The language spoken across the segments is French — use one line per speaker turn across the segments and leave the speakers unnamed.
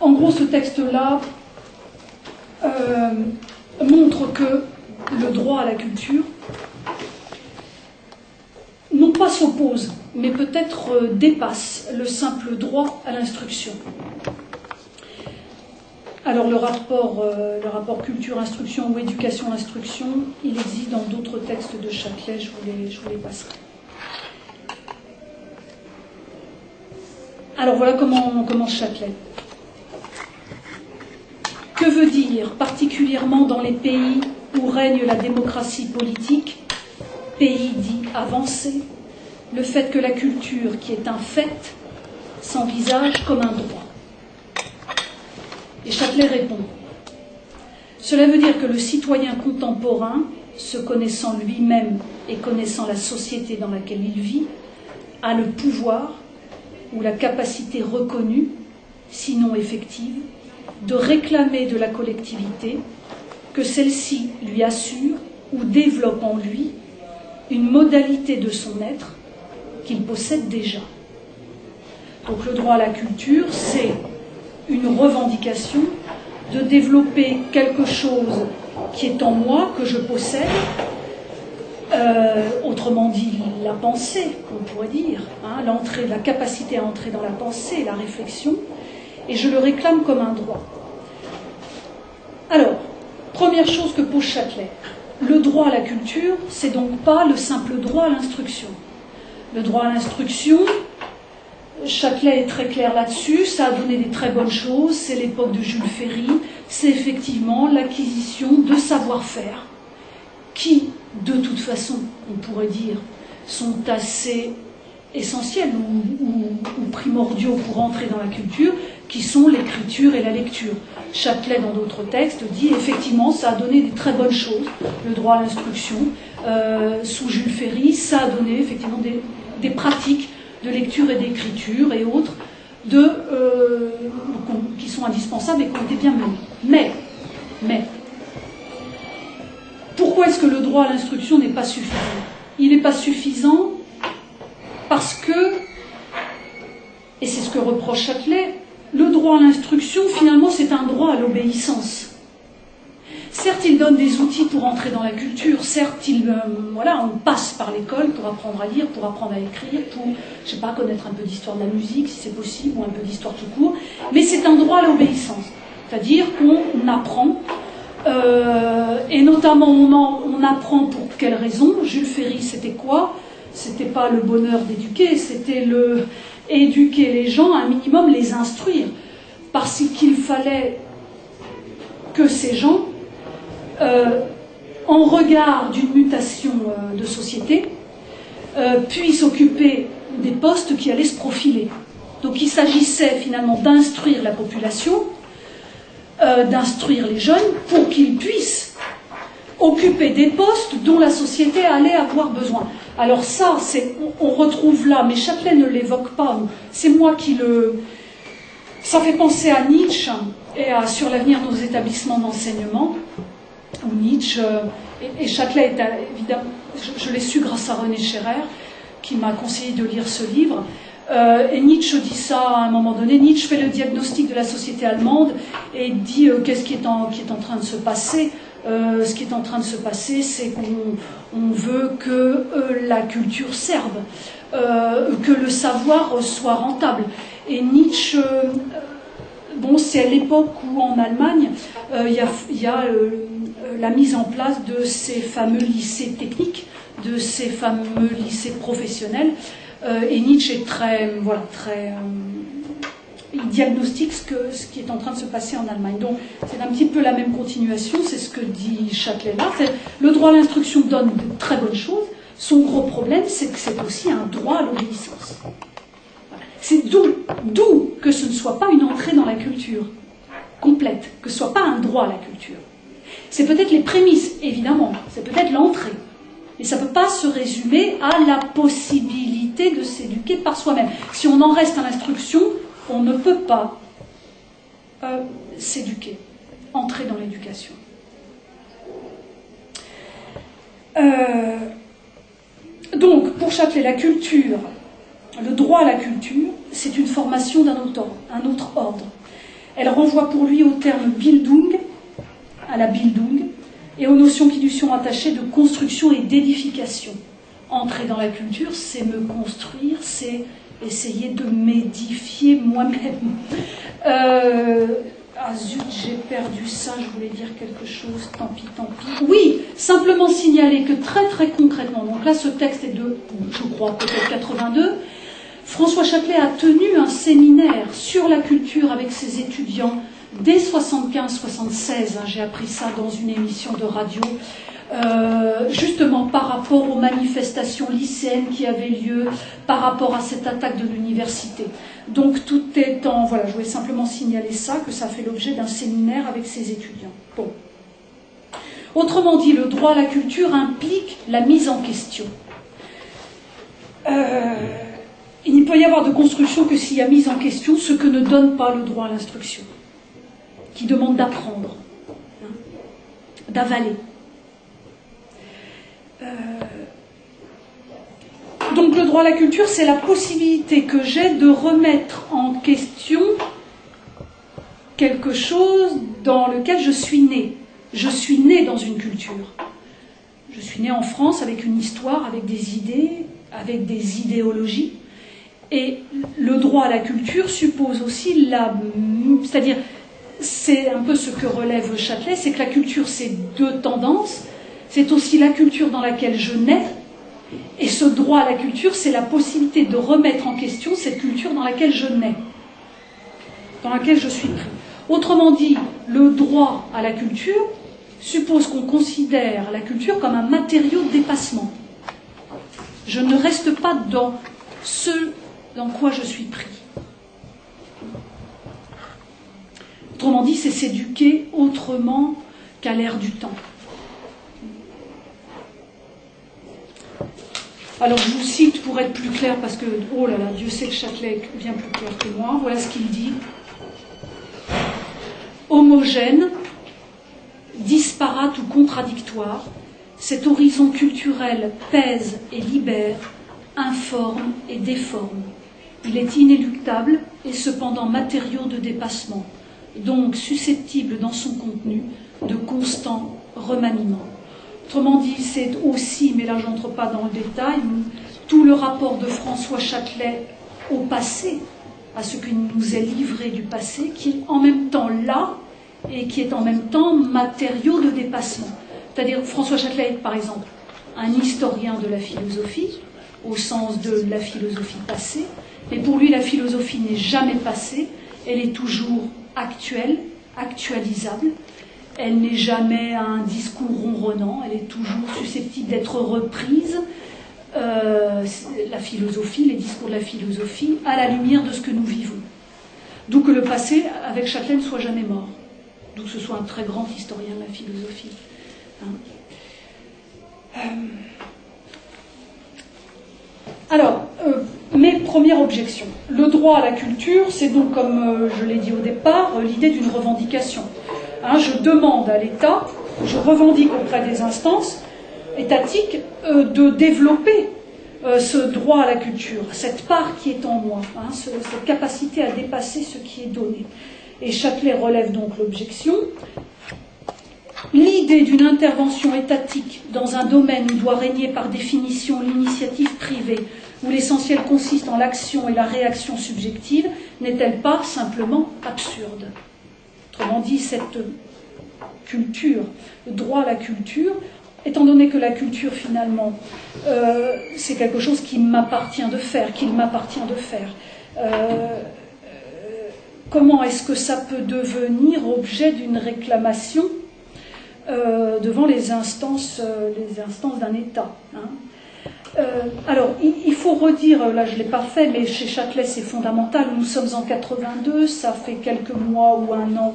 En gros, ce texte-là montre que le droit à la culture non pas s'oppose, mais peut-être dépasse le simple droit à l'instruction. Alors le rapport culture-instruction ou éducation-instruction, il existe dans d'autres textes de Châtelet, je vous les passerai. Alors voilà comment commence Châtelet. Que veut dire, particulièrement dans les pays où règne la démocratie politique, pays dit avancés, le fait que la culture, qui est un fait, s'envisage comme un droit? Et Châtelet répond: cela veut dire que le citoyen contemporain, se connaissant lui-même et connaissant la société dans laquelle il vit, a le pouvoir ou la capacité reconnue, sinon effective, de réclamer de la collectivité que celle-ci lui assure ou développe en lui une modalité de son être qu'il possède déjà. Donc le droit à la culture, c'est une revendication de développer quelque chose qui est en moi, que je possède, autrement dit la pensée, on pourrait dire, hein, la capacité à entrer dans la pensée, la réflexion, et je le réclame comme un droit. Alors, première chose que pose Châtelet, le droit à la culture, c'est donc pas le simple droit à l'instruction. Le droit à l'instruction, Châtelet est très clair là-dessus, ça a donné des très bonnes choses, c'est l'époque de Jules Ferry, c'est effectivement l'acquisition de savoir-faire qui, de toute façon, on pourrait dire, sont assez essentiels ou primordiaux pour entrer dans la culture, qui sont l'écriture et la lecture. Châtelet, dans d'autres textes, dit effectivement ça a donné des très bonnes choses, le droit à l'instruction. Sous Jules Ferry, ça a donné effectivement des pratiques de lecture et d'écriture et autres qui sont indispensables et qui ont été bien menées. Mais, pourquoi est-ce que le droit à l'instruction n'est pas suffisant? Il n'est pas suffisant parce que, et c'est ce que reproche Châtelet, le droit à l'instruction, finalement, c'est un droit à l'obéissance. Certes, il donne des outils pour entrer dans la culture, certes, on passe par l'école pour apprendre à lire, pour apprendre à écrire, pour, je sais pas, connaître un peu d'histoire de la musique, si c'est possible, ou un peu d'histoire tout court, mais c'est un droit à l'obéissance. C'est-à-dire qu'on apprend, et notamment on apprend pour quelle raison? Jules Ferry, c'était quoi? C'était pas le bonheur d'éduquer, c'était éduquer les gens, un minimum les instruire, parce qu'il fallait que ces gens, en regard d'une mutation de société, puissent occuper des postes qui allaient se profiler. Donc il s'agissait finalement d'instruire la population, d'instruire les jeunes pour qu'ils puissent occuper des postes dont la société allait avoir besoin. Alors ça, on retrouve là, mais Châtelet ne l'évoque pas, c'est moi qui le... Ça fait penser à Nietzsche et Sur l'avenir de nos établissements d'enseignement, où Nietzsche, et Châtelet, évidemment, je l'ai su grâce à René Scherrer, qui m'a conseillé de lire ce livre, et Nietzsche dit ça à un moment donné. Nietzsche fait le diagnostic de la société allemande et dit qu'est-ce qui est en train de se passer. Ce qui est en train de se passer, c'est qu'on veut que la culture serve, que le savoir soit rentable. Et Nietzsche, c'est à l'époque où en Allemagne, il y a la mise en place de ces fameux lycées techniques, de ces fameux lycées professionnels. Et Nietzsche est il diagnostique ce qui est en train de se passer en Allemagne. Donc c'est un petit peu la même continuation, c'est ce que dit Châtelet là. Le droit à l'instruction donne de très bonnes choses. Son gros problème, c'est que c'est aussi un droit à l'obéissance. Voilà. C'est d'où que ce ne soit pas une entrée dans la culture complète, que ce ne soit pas un droit à la culture. C'est peut-être les prémices, évidemment, c'est peut-être l'entrée. Mais ça ne peut pas se résumer à la possibilité de s'éduquer par soi-même. Si on en reste à l'instruction, on ne peut pas s'éduquer, entrer dans l'éducation. Donc, pour Châtelet, la culture, le droit à la culture, c'est une formation d'un autre ordre. Elle renvoie pour lui au terme Bildung, à la Bildung, et aux notions qui lui sont attachées de construction et d'édification. Entrer dans la culture, c'est me construire, c'est essayer de m'édifier moi-même. Ah zut, j'ai perdu ça, je voulais dire quelque chose, tant pis, tant pis. Oui, simplement signaler que très très concrètement, donc là ce texte est de, je crois, peut-être 82, François Châtelet a tenu un séminaire sur la culture avec ses étudiants dès 75-76, j'ai appris ça dans une émission de radio, justement par rapport aux manifestations lycéennes qui avaient lieu, par rapport à cette attaque de l'université. Donc tout est en... Voilà, je voulais simplement signaler ça, que ça fait l'objet d'un séminaire avec ses étudiants. Bon. Autrement dit, le droit à la culture implique la mise en question. Il ne peut y avoir de construction que s'il y a mise en question ce que ne donne pas le droit à l'instruction, qui demande d'apprendre, hein, d'avaler. Donc le droit à la culture, c'est la possibilité que j'ai de remettre en question quelque chose dans lequel je suis né. Je suis né dans une culture. Je suis né en France avec une histoire, avec des idées, avec des idéologies. Et le droit à la culture suppose aussi c'est-à-dire, c'est un peu ce que relève Châtelet, c'est que la culture, c'est deux tendances. C'est aussi la culture dans laquelle je nais, et ce droit à la culture, c'est la possibilité de remettre en question cette culture dans laquelle je nais, dans laquelle je suis pris. Autrement dit, le droit à la culture suppose qu'on considère la culture comme un matériau de dépassement. Je ne reste pas dans ce dans quoi je suis pris. Autrement dit, c'est s'éduquer autrement qu'à l'ère du temps. Alors je vous cite pour être plus clair, parce que, oh là là, Dieu sait que Châtelet est bien plus clair que moi. Voilà ce qu'il dit. Homogène, disparate ou contradictoire, cet horizon culturel pèse et libère, informe et déforme. Il est inéluctable et cependant matériau de dépassement, donc susceptible dans son contenu de constant remaniement. Autrement dit, c'est aussi, mais là je n'entre pas dans le détail, tout le rapport de François Châtelet au passé, à ce qui nous est livré du passé, qui est en même temps là et qui est en même temps matériau de dépassement. C'est-à-dire, François Châtelet, par exemple, un historien de la philosophie, au sens de la philosophie passée, mais pour lui la philosophie n'est jamais passée, elle est toujours actuelle, actualisable. Elle n'est jamais un discours ronronnant, elle est toujours susceptible d'être reprise, la philosophie, les discours de la philosophie, à la lumière de ce que nous vivons. D'où que le passé, avec Châtelet, ne soit jamais mort. D'où que ce soit un très grand historien de la philosophie. Alors, mes premières objections. Le droit à la culture, c'est donc, comme je l'ai dit au départ, l'idée d'une revendication. Je demande à l'État, je revendique auprès des instances étatiques de développer ce droit à la culture, cette part qui est en moi, cette capacité à dépasser ce qui est donné. Et Châtelet relève donc l'objection. L'idée d'une intervention étatique dans un domaine où doit régner par définition l'initiative privée, où l'essentiel consiste en l'action et la réaction subjective, n'est-elle pas simplement absurde ? Autrement dit, cette culture, le droit à la culture, étant donné que la culture, finalement, c'est quelque chose qui m'appartient de faire, qu'il m'appartient de faire, comment est-ce que ça peut devenir objet d'une réclamation devant les instances d'un État, alors, il faut redire, là je ne l'ai pas fait, mais chez Châtelet c'est fondamental, nous sommes en 82, ça fait quelques mois ou un an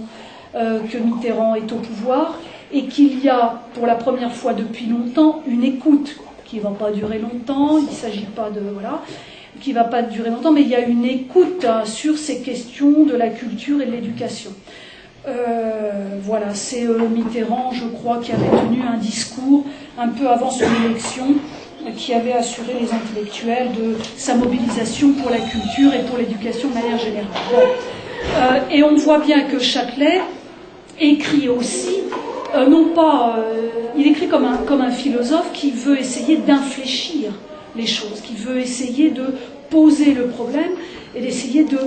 que Mitterrand est au pouvoir, et qu'il y a, pour la première fois depuis longtemps, une écoute qui ne va pas durer longtemps, il ne s'agit pas de... Voilà, qui ne va pas durer longtemps, mais il y a une écoute sur ces questions de la culture et de l'éducation. Voilà, c'est Mitterrand, je crois, qui avait tenu un discours un peu avant son élection, qui avait assuré les intellectuels de sa mobilisation pour la culture et pour l'éducation de manière générale. Bon. Et on voit bien que Châtelet écrit aussi, il écrit comme un philosophe qui veut essayer d'infléchir les choses, qui veut essayer de poser le problème et d'essayer de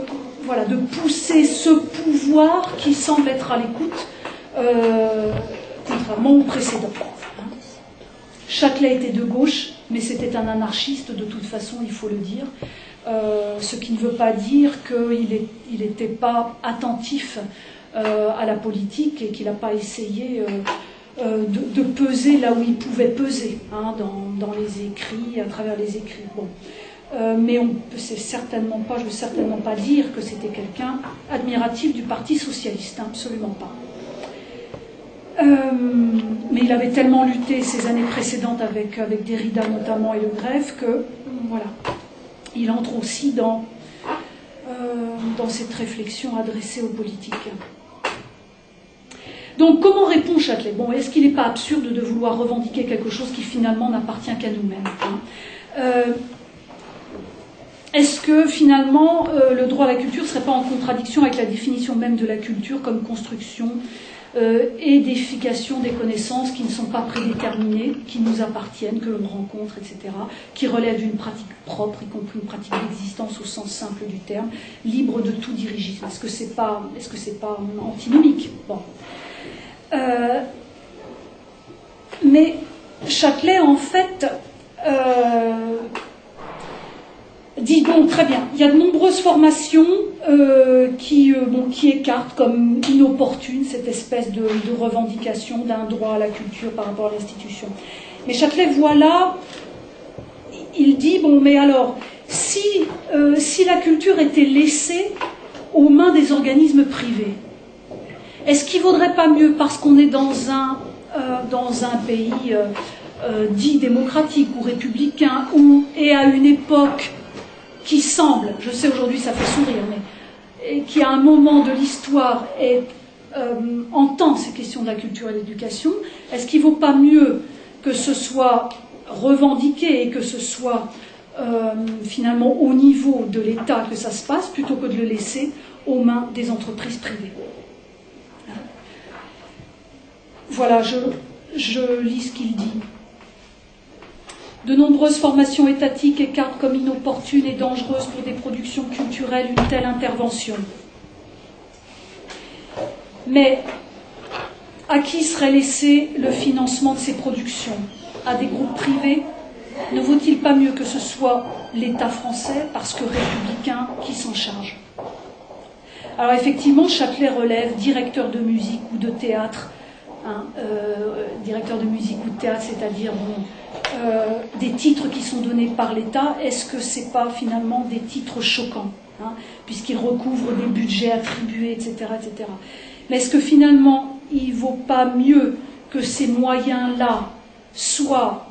pousser ce pouvoir qui semble être à l'écoute, contrairement au précédent. Châtelet était de gauche, mais c'était un anarchiste de toute façon, il faut le dire. Ce qui ne veut pas dire qu'il n'était pas attentif à la politique et qu'il n'a pas essayé de peser là où il pouvait peser, hein, dans les écrits, à travers les écrits. Bon. Mais je ne veux certainement pas dire que c'était quelqu'un admiratif du Parti socialiste, hein, absolument pas. Mais il avait tellement lutté ces années précédentes avec Derrida notamment et Le Greffe que voilà, il entre aussi dans cette réflexion adressée aux politiques. Donc comment répond Châtelet? Bon, est-ce qu'il n'est pas absurde de vouloir revendiquer quelque chose qui finalement n'appartient qu'à nous-mêmes, hein? Est-ce que finalement le droit à la culture ne serait pas en contradiction avec la définition même de la culture comme construction et d'édification des connaissances qui ne sont pas prédéterminées, qui nous appartiennent, que l'on rencontre, etc., qui relèvent d'une pratique propre, y compris une pratique d'existence au sens simple du terme, libre de tout dirigisme? Est-ce que c'est pas antinomique? Bon. Mais Châtelet, en fait, dit bon, très bien, il y a de nombreuses formations qui écartent comme inopportune cette espèce de revendication d'un droit à la culture par rapport à l'institution. Mais Châtelet, voilà, il dit bon, mais alors, si la culture était laissée aux mains des organismes privés, est-ce qu'il ne vaudrait pas mieux, parce qu'on est dans un pays dit démocratique ou républicain, et à une époque qui semble, je sais aujourd'hui ça fait sourire, mais qui à un moment de l'histoire entend ces questions de la culture et de l'éducation, est-ce qu'il ne vaut pas mieux que ce soit revendiqué et que ce soit finalement au niveau de l'État que ça se passe, plutôt que de le laisser aux mains des entreprises privées? Voilà, je lis ce qu'il dit. De nombreuses formations étatiques écartent comme inopportune et dangereuse pour des productions culturelles une telle intervention. Mais à qui serait laissé le financement de ces productions? À des groupes privés? Ne vaut-il pas mieux que ce soit l'État français, parce que républicain, qui s'en charge? Alors effectivement, Châtelet relève directeur de musique ou de théâtre, directeur de musique ou de théâtre, c'est-à-dire des titres qui sont donnés par l'État. Est-ce que ce n'est pas finalement des titres choquants, hein, puisqu'ils recouvrent des budgets attribués, etc., etc. Mais est-ce que finalement il ne vaut pas mieux que ces moyens-là soient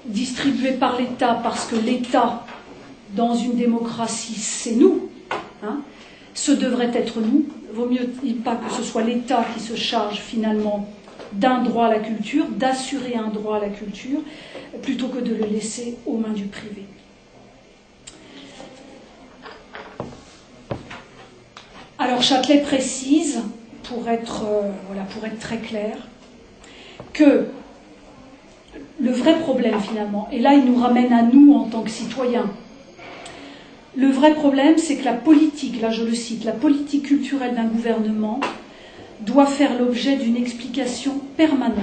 distribués par l'État, parce que l'État, dans une démocratie, c'est nous, hein, ce devrait être nous? Vaut mieux pas que ce soit l'État qui se charge finalement d'un droit à la culture, d'assurer un droit à la culture, plutôt que de le laisser aux mains du privé. Alors Châtelet précise, pour être très clair, que le vrai problème finalement, et là il nous ramène à nous en tant que citoyens, le vrai problème, c'est que la politique, là je le cite, la politique culturelle d'un gouvernement doit faire l'objet d'une explication permanente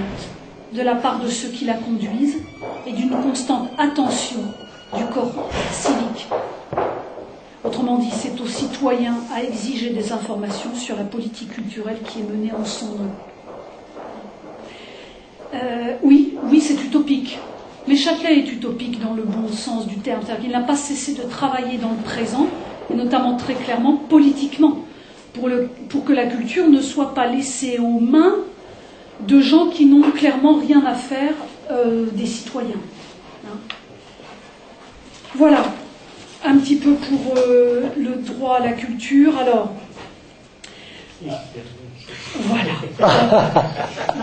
de la part de ceux qui la conduisent et d'une constante attention du corps civique. Autrement dit, c'est aux citoyens à exiger des informations sur la politique culturelle qui est menée en son nom. Oui, c'est utopique. Mais Châtelet est utopique dans le bon sens du terme, c'est-à-dire qu'il n'a pas cessé de travailler dans le présent, et notamment très clairement politiquement, pour que la culture ne soit pas laissée aux mains de gens qui n'ont clairement rien à faire des citoyens. Hein. Voilà, un petit peu pour le droit à la culture. Alors, voilà.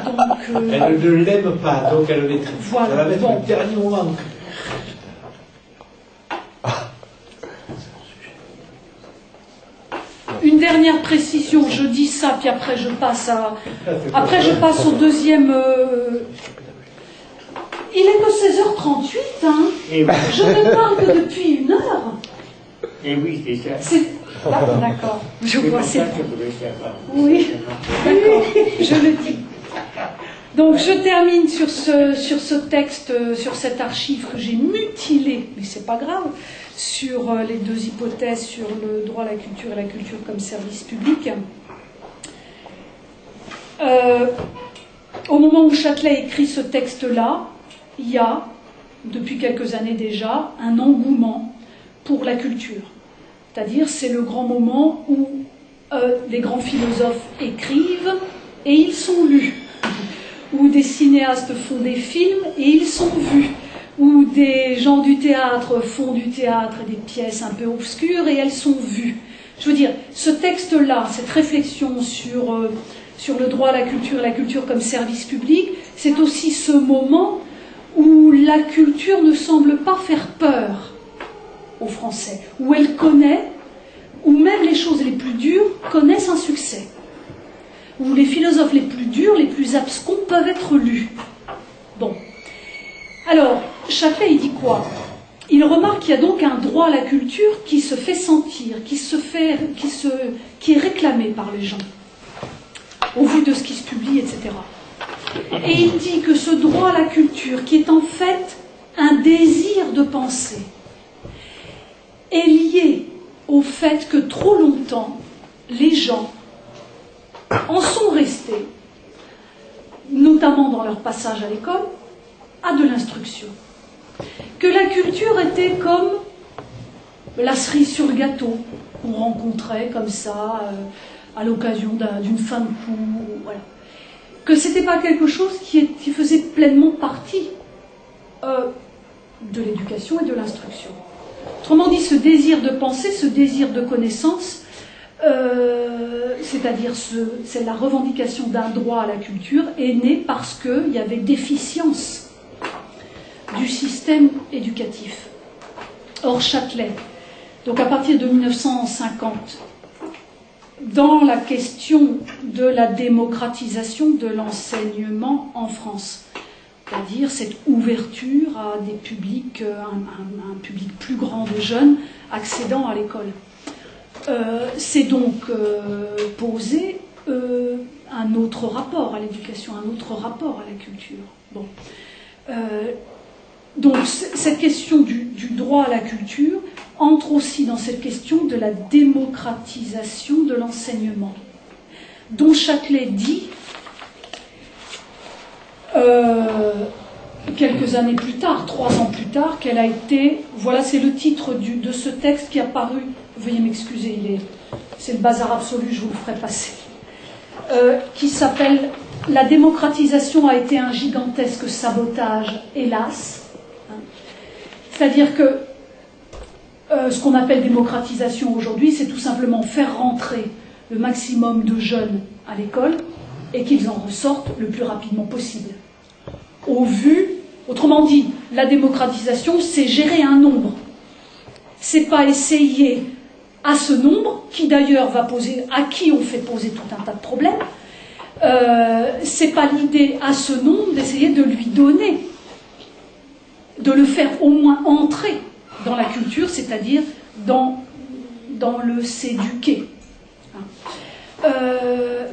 Donc,
elle ne l'aime pas, donc elle maîtrise.
Voilà,
elle va mettre
bon.
le dernier moment.
une dernière précision, je dis ça, puis après je passe au deuxième... Il est que 16h38, hein.
Et oui.
Je ne parle que depuis 1 heure.
Et oui, c'est ça.
D'accord, je vois,
C'est
c'est...
pour ça que je voulais savoir.
Oui, d'accord, je le dis. Donc je termine sur ce texte, sur cette archive que j'ai mutilée, mais c'est pas grave, sur les 2 hypothèses, sur le droit à la culture et la culture comme service public. Au moment où Châtelet écrit ce texte-là, il y a, depuis quelques années déjà, un engouement pour la culture. C'est-à-dire, c'est le grand moment où les grands philosophes écrivent et ils sont lus, où des cinéastes font des films et ils sont vus, où des gens du théâtre font du théâtre et des pièces un peu obscures et elles sont vues. Je veux dire, ce texte-là, cette réflexion sur le droit à la culture comme service public, c'est aussi ce moment où la culture ne semble pas faire peur aux Français, où elle connaît, où même les choses les plus dures connaissent un succès, où les philosophes les plus durs, les plus abscons peuvent être lus. Bon. Alors, Châtelet, il dit quoi? Il remarque qu'il y a donc un droit à la culture qui se fait sentir, qui est réclamé par les gens, au vu de ce qui se publie, etc. Et il dit que ce droit à la culture, qui est en fait un désir de penser, est lié au fait que trop longtemps, les gens en sont restés, notamment dans leur passage à l'école, à de l'instruction. Que la culture était comme la cerise sur le gâteau qu'on rencontrait comme ça à l'occasion d'une fin de cours, voilà. Que ce n'était pas quelque chose qui faisait pleinement partie de l'éducation et de l'instruction. Autrement dit, ce désir de penser, ce désir de connaissance, c'est-à-dire c'est la revendication d'un droit à la culture, est née parce qu'il y avait déficience du système éducatif. Or, Châtelet, donc à partir de 1950, dans la question de la démocratisation de l'enseignement en France, c'est-à-dire cette ouverture à des publics, un public plus grand de jeunes accédant à l'école. C'est donc posé un autre rapport à l'éducation, un autre rapport à la culture. Bon. Donc cette question du droit à la culture entre aussi dans cette question de la démocratisation de l'enseignement, dont Châtelet dit, quelques années plus tard, 3 ans plus tard, qu'elle a été, voilà, c'est le titre de ce texte qui a paru, veuillez m'excuser, c'est le bazar absolu, je vous le ferai passer, qui s'appelle « La démocratisation a été un gigantesque sabotage, hélas ». C'est-à-dire que ce qu'on appelle démocratisation aujourd'hui, c'est tout simplement faire rentrer le maximum de jeunes à l'école et qu'ils en ressortent le plus rapidement possible. Autrement dit, la démocratisation, c'est gérer un nombre. C'est pas essayer à ce nombre, qui d'ailleurs à qui on fait poser tout un tas de problèmes, c'est pas l'idée à ce nombre d'essayer de lui donner, de le faire au moins entrer dans la culture, c'est-à-dire dans le s'éduquer.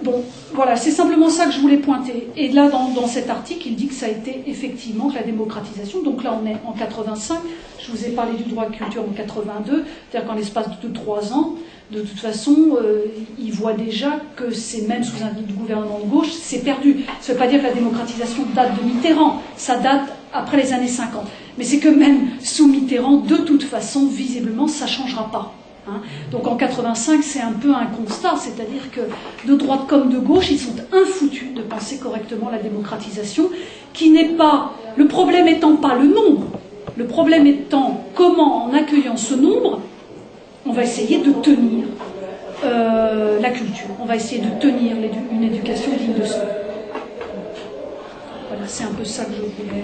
Bon, voilà, c'est simplement ça que je voulais pointer. Et là, dans cet article, il dit que ça a été effectivement la démocratisation. Donc là, on est en 85. Je vous ai parlé du droit à la culture en 82. C'est-à-dire qu'en l'espace de 3 ans, de toute façon, il voit déjà que c'est même sous un gouvernement de gauche, c'est perdu. Ça ne veut pas dire que la démocratisation date de Mitterrand. Ça date après les années 50. Mais c'est que même sous Mitterrand, de toute façon, visiblement, ça ne changera pas. Hein. Donc en 85, c'est un peu un constat, c'est-à-dire que de droite comme de gauche, ils sont infoutus de penser correctement la démocratisation, qui n'est pas, le problème étant pas le nombre, le problème étant comment, en accueillant ce nombre, on va essayer de tenir la culture, on va essayer de tenir une éducation digne de soi. Voilà, c'est un peu ça que je voulais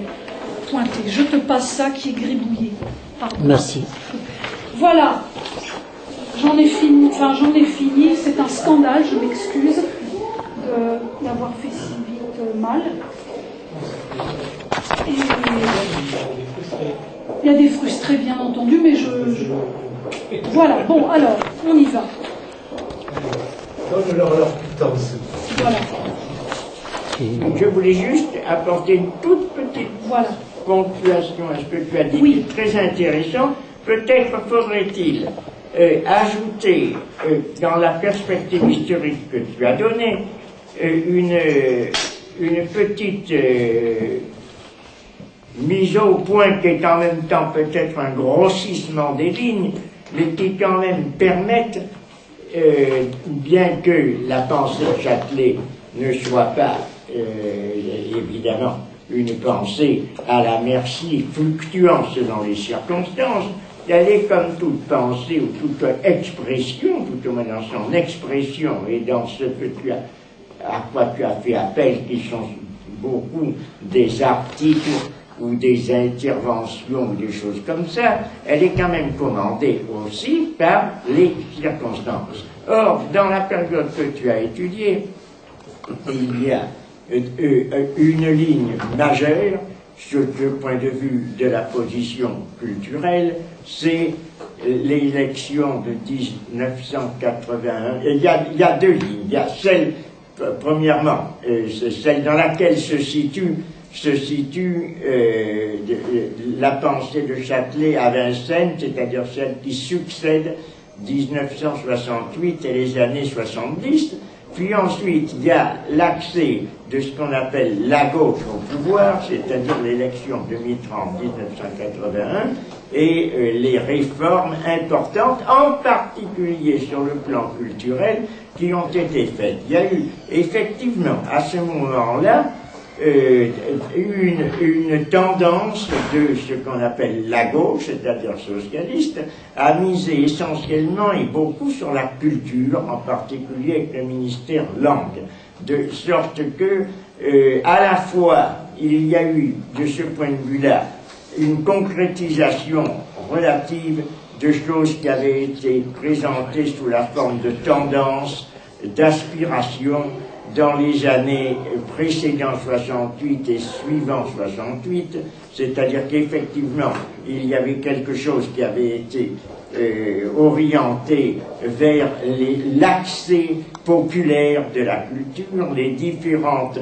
pointer. Je te passe ça qui est gribouillé. Pardon.
Merci.
Voilà. j'en ai fini, c'est un scandale, je m'excuse d'avoir fait si vite mal. Et il y a des frustrés, bien entendu, mais voilà, bon, alors, on y va.
Donne-leur leur pitance.
Voilà.
Je voulais juste apporter une toute petite ponctuation à ce que tu as dit, qui est très intéressant. Peut-être faudrait-il ajouter, dans la perspective historique que tu as donnée, une petite mise au point qui est en même temps peut-être un grossissement des lignes, mais qui quand même permettent, bien que la pensée de Châtelet ne soit pas évidemment une pensée à la merci, fluctuant selon les circonstances, elle est comme toute pensée ou toute expression, tout au moins dans son expression et dans ce que à quoi tu as fait appel, qui sont beaucoup des articles ou des interventions ou des choses comme ça, elle est quand même commandée aussi par les circonstances. Or, dans la période que tu as étudiée, il y a une ligne majeure sur le point de vue de la position culturelle, c'est l'élection de 1981. Il y a deux lignes. Il y a celle, premièrement, c'est celle dans laquelle se situe la pensée de Châtelet à Vincennes, c'est-à-dire celle qui succède 1968 et les années 70. Puis ensuite, il y a l'accès de ce qu'on appelle la gauche au pouvoir, c'est-à-dire l'élection 2030-1981, et les réformes importantes, en particulier sur le plan culturel, qui ont été faites. Il y a eu effectivement, à ce moment-là, une tendance de ce qu'on appelle la gauche, c'est-à-dire socialiste, à miser essentiellement et beaucoup sur la culture, en particulier avec le ministère langue, de sorte que, à la fois, il y a eu, de ce point de vue-là, une concrétisation relative de choses qui avaient été présentées sous la forme de tendances, d'aspirations, dans les années précédant 68 et suivant 68, c'est-à-dire qu'effectivement, il y avait quelque chose qui avait été orienté vers l'accès populaire de la culture, les différentes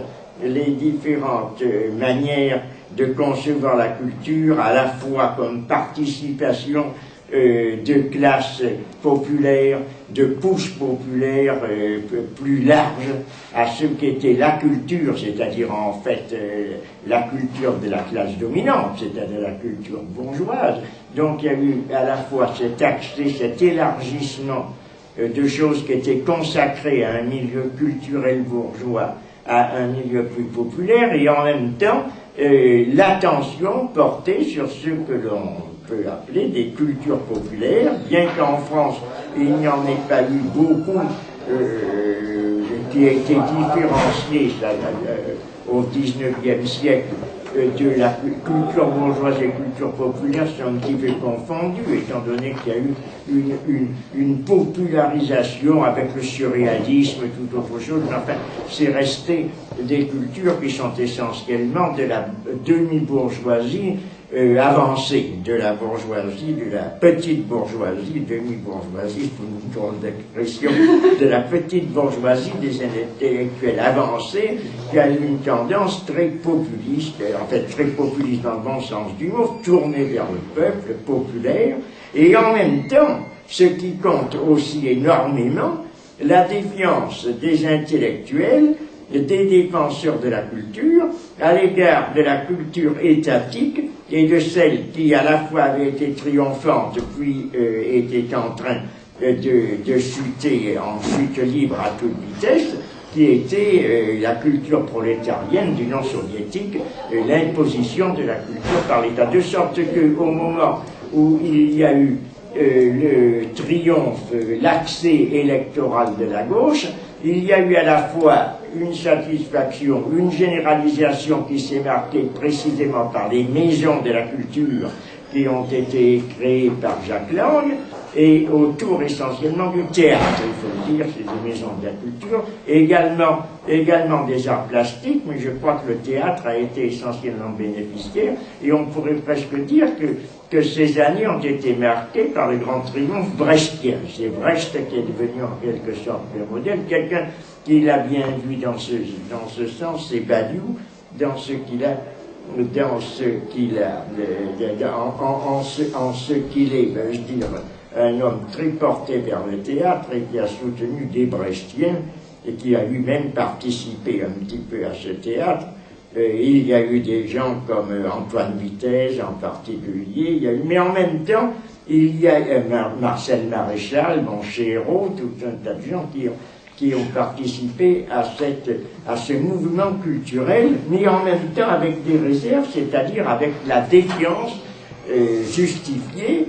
manières de concevoir la culture, à la fois comme participation de classes populaires, de couches populaires plus larges à ce qu'était la culture, c'est-à-dire en fait la culture de la classe dominante, c'est-à-dire la culture bourgeoise. Donc il y a eu à la fois cet accès, cet élargissement de choses qui étaient consacrées à un milieu culturel bourgeois, à un milieu plus populaire, et en même temps l'attention portée sur ce que l'on peut appeler des cultures populaires, bien qu'en France il n'y en ait pas eu beaucoup qui aient été différenciés au XIXe siècle de la culture bourgeoise et culture populaire sont un petit peu confondus, étant donné qu'il y a eu une popularisation avec le surréalisme et toute autre chose. Mais enfin, c'est resté des cultures qui sont essentiellement de la demi-bourgeoisie avancée, de la bourgeoisie, de la petite bourgeoisie, demi-bourgeoisie, une drôle d'expression, de la petite bourgeoisie des intellectuels avancés, qui a eu une tendance très populiste, en fait très populiste dans le bon sens du mot, tournée vers le peuple, populaire, et en même temps, ce qui compte aussi énormément, la défiance des intellectuels, des défenseurs de la culture, à l'égard de la culture étatique et de celle qui à la fois avait été triomphante puis était en train de chuter en chute libre à toute vitesse, qui était la culture prolétarienne du non soviétique, l'imposition de la culture par l'État, de sorte qu'au moment où il y a eu le triomphe, l'accès électoral de la gauche, il y a eu à la fois une satisfaction, une généralisation qui s'est marquée précisément par les maisons de la culture qui ont été créées par Jacques Lang, et autour essentiellement du théâtre, il faut le dire, c'est des maisons de la culture, également des arts plastiques, mais je crois que le théâtre a été essentiellement bénéficiaire, et on pourrait presque dire que ces années ont été marquées par le grand triomphe brechtien. C'est Brecht qui est devenu en quelque sorte le modèle. Quelqu'un qui l'a bien vu dans ce sens, c'est Badiou, en ce qu'il est, ben, je dirais, un homme très porté vers le théâtre et qui a soutenu des Brechtiens et qui a lui-même participé un petit peu à ce théâtre. Il y a eu des gens comme Antoine Vitesse en particulier, mais en même temps, il y a Marcel Maréchal, Monchero, tout un tas de gens qui ont participé à ce mouvement culturel, mais en même temps avec des réserves, c'est-à-dire avec la défiance justifiée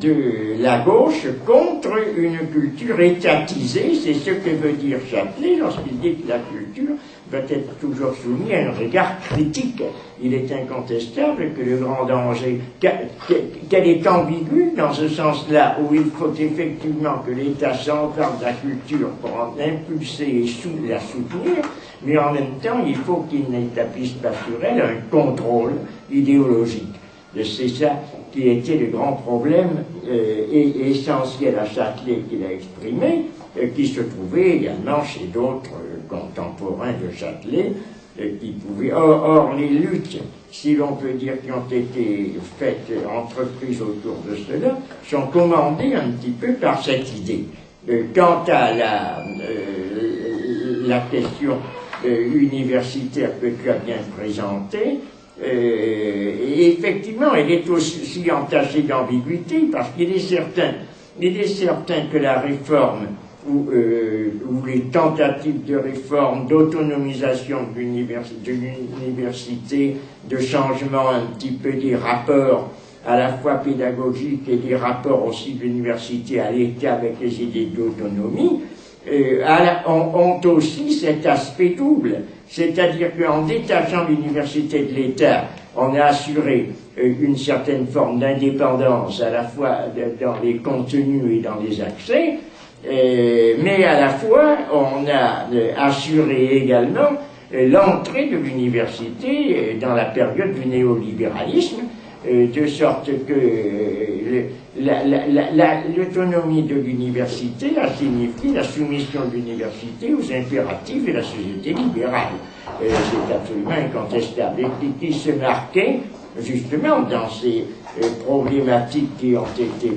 de la gauche contre une culture étatisée. C'est ce que veut dire Châtelet lorsqu'il dit que la culture doit être toujours soumise à un regard critique. Il est incontestable que le grand danger, qu'elle est ambiguë dans ce sens-là, où il faut effectivement que l'État s'empare de la culture pour en impulser et la soutenir, mais en même temps, il faut qu'il n'établisse pas sur elle un contrôle idéologique. C'est ça qui était le grand problème et essentiel à Châtelet qu'il a exprimé, qui se trouvait également chez d'autres contemporains de Châtelet, qui pouvaient... Or, les luttes, si l'on peut dire, qui ont été faites, entreprises autour de cela, sont commandées un petit peu par cette idée. Quant à la question universitaire que tu as bien présentée, et effectivement, elle est aussi entachée d'ambiguïté, parce qu'il est certain que la réforme ou les tentatives de réforme, d'autonomisation de l'université, de changement un petit peu des rapports à la fois pédagogiques et des rapports aussi de l'université à l'État avec les idées d'autonomie, ont aussi cet aspect double. C'est-à-dire qu'en détachant l'université de l'État, on a assuré une certaine forme d'indépendance à la fois dans les contenus et dans les accès, mais à la fois on a assuré également l'entrée de l'université dans la période du néolibéralisme, de sorte que l'autonomie de l'université a signifié la soumission de l'université aux impératifs de la société libérale. C'est absolument incontestable. Et qui se marquait justement dans ces problématiques qui ont été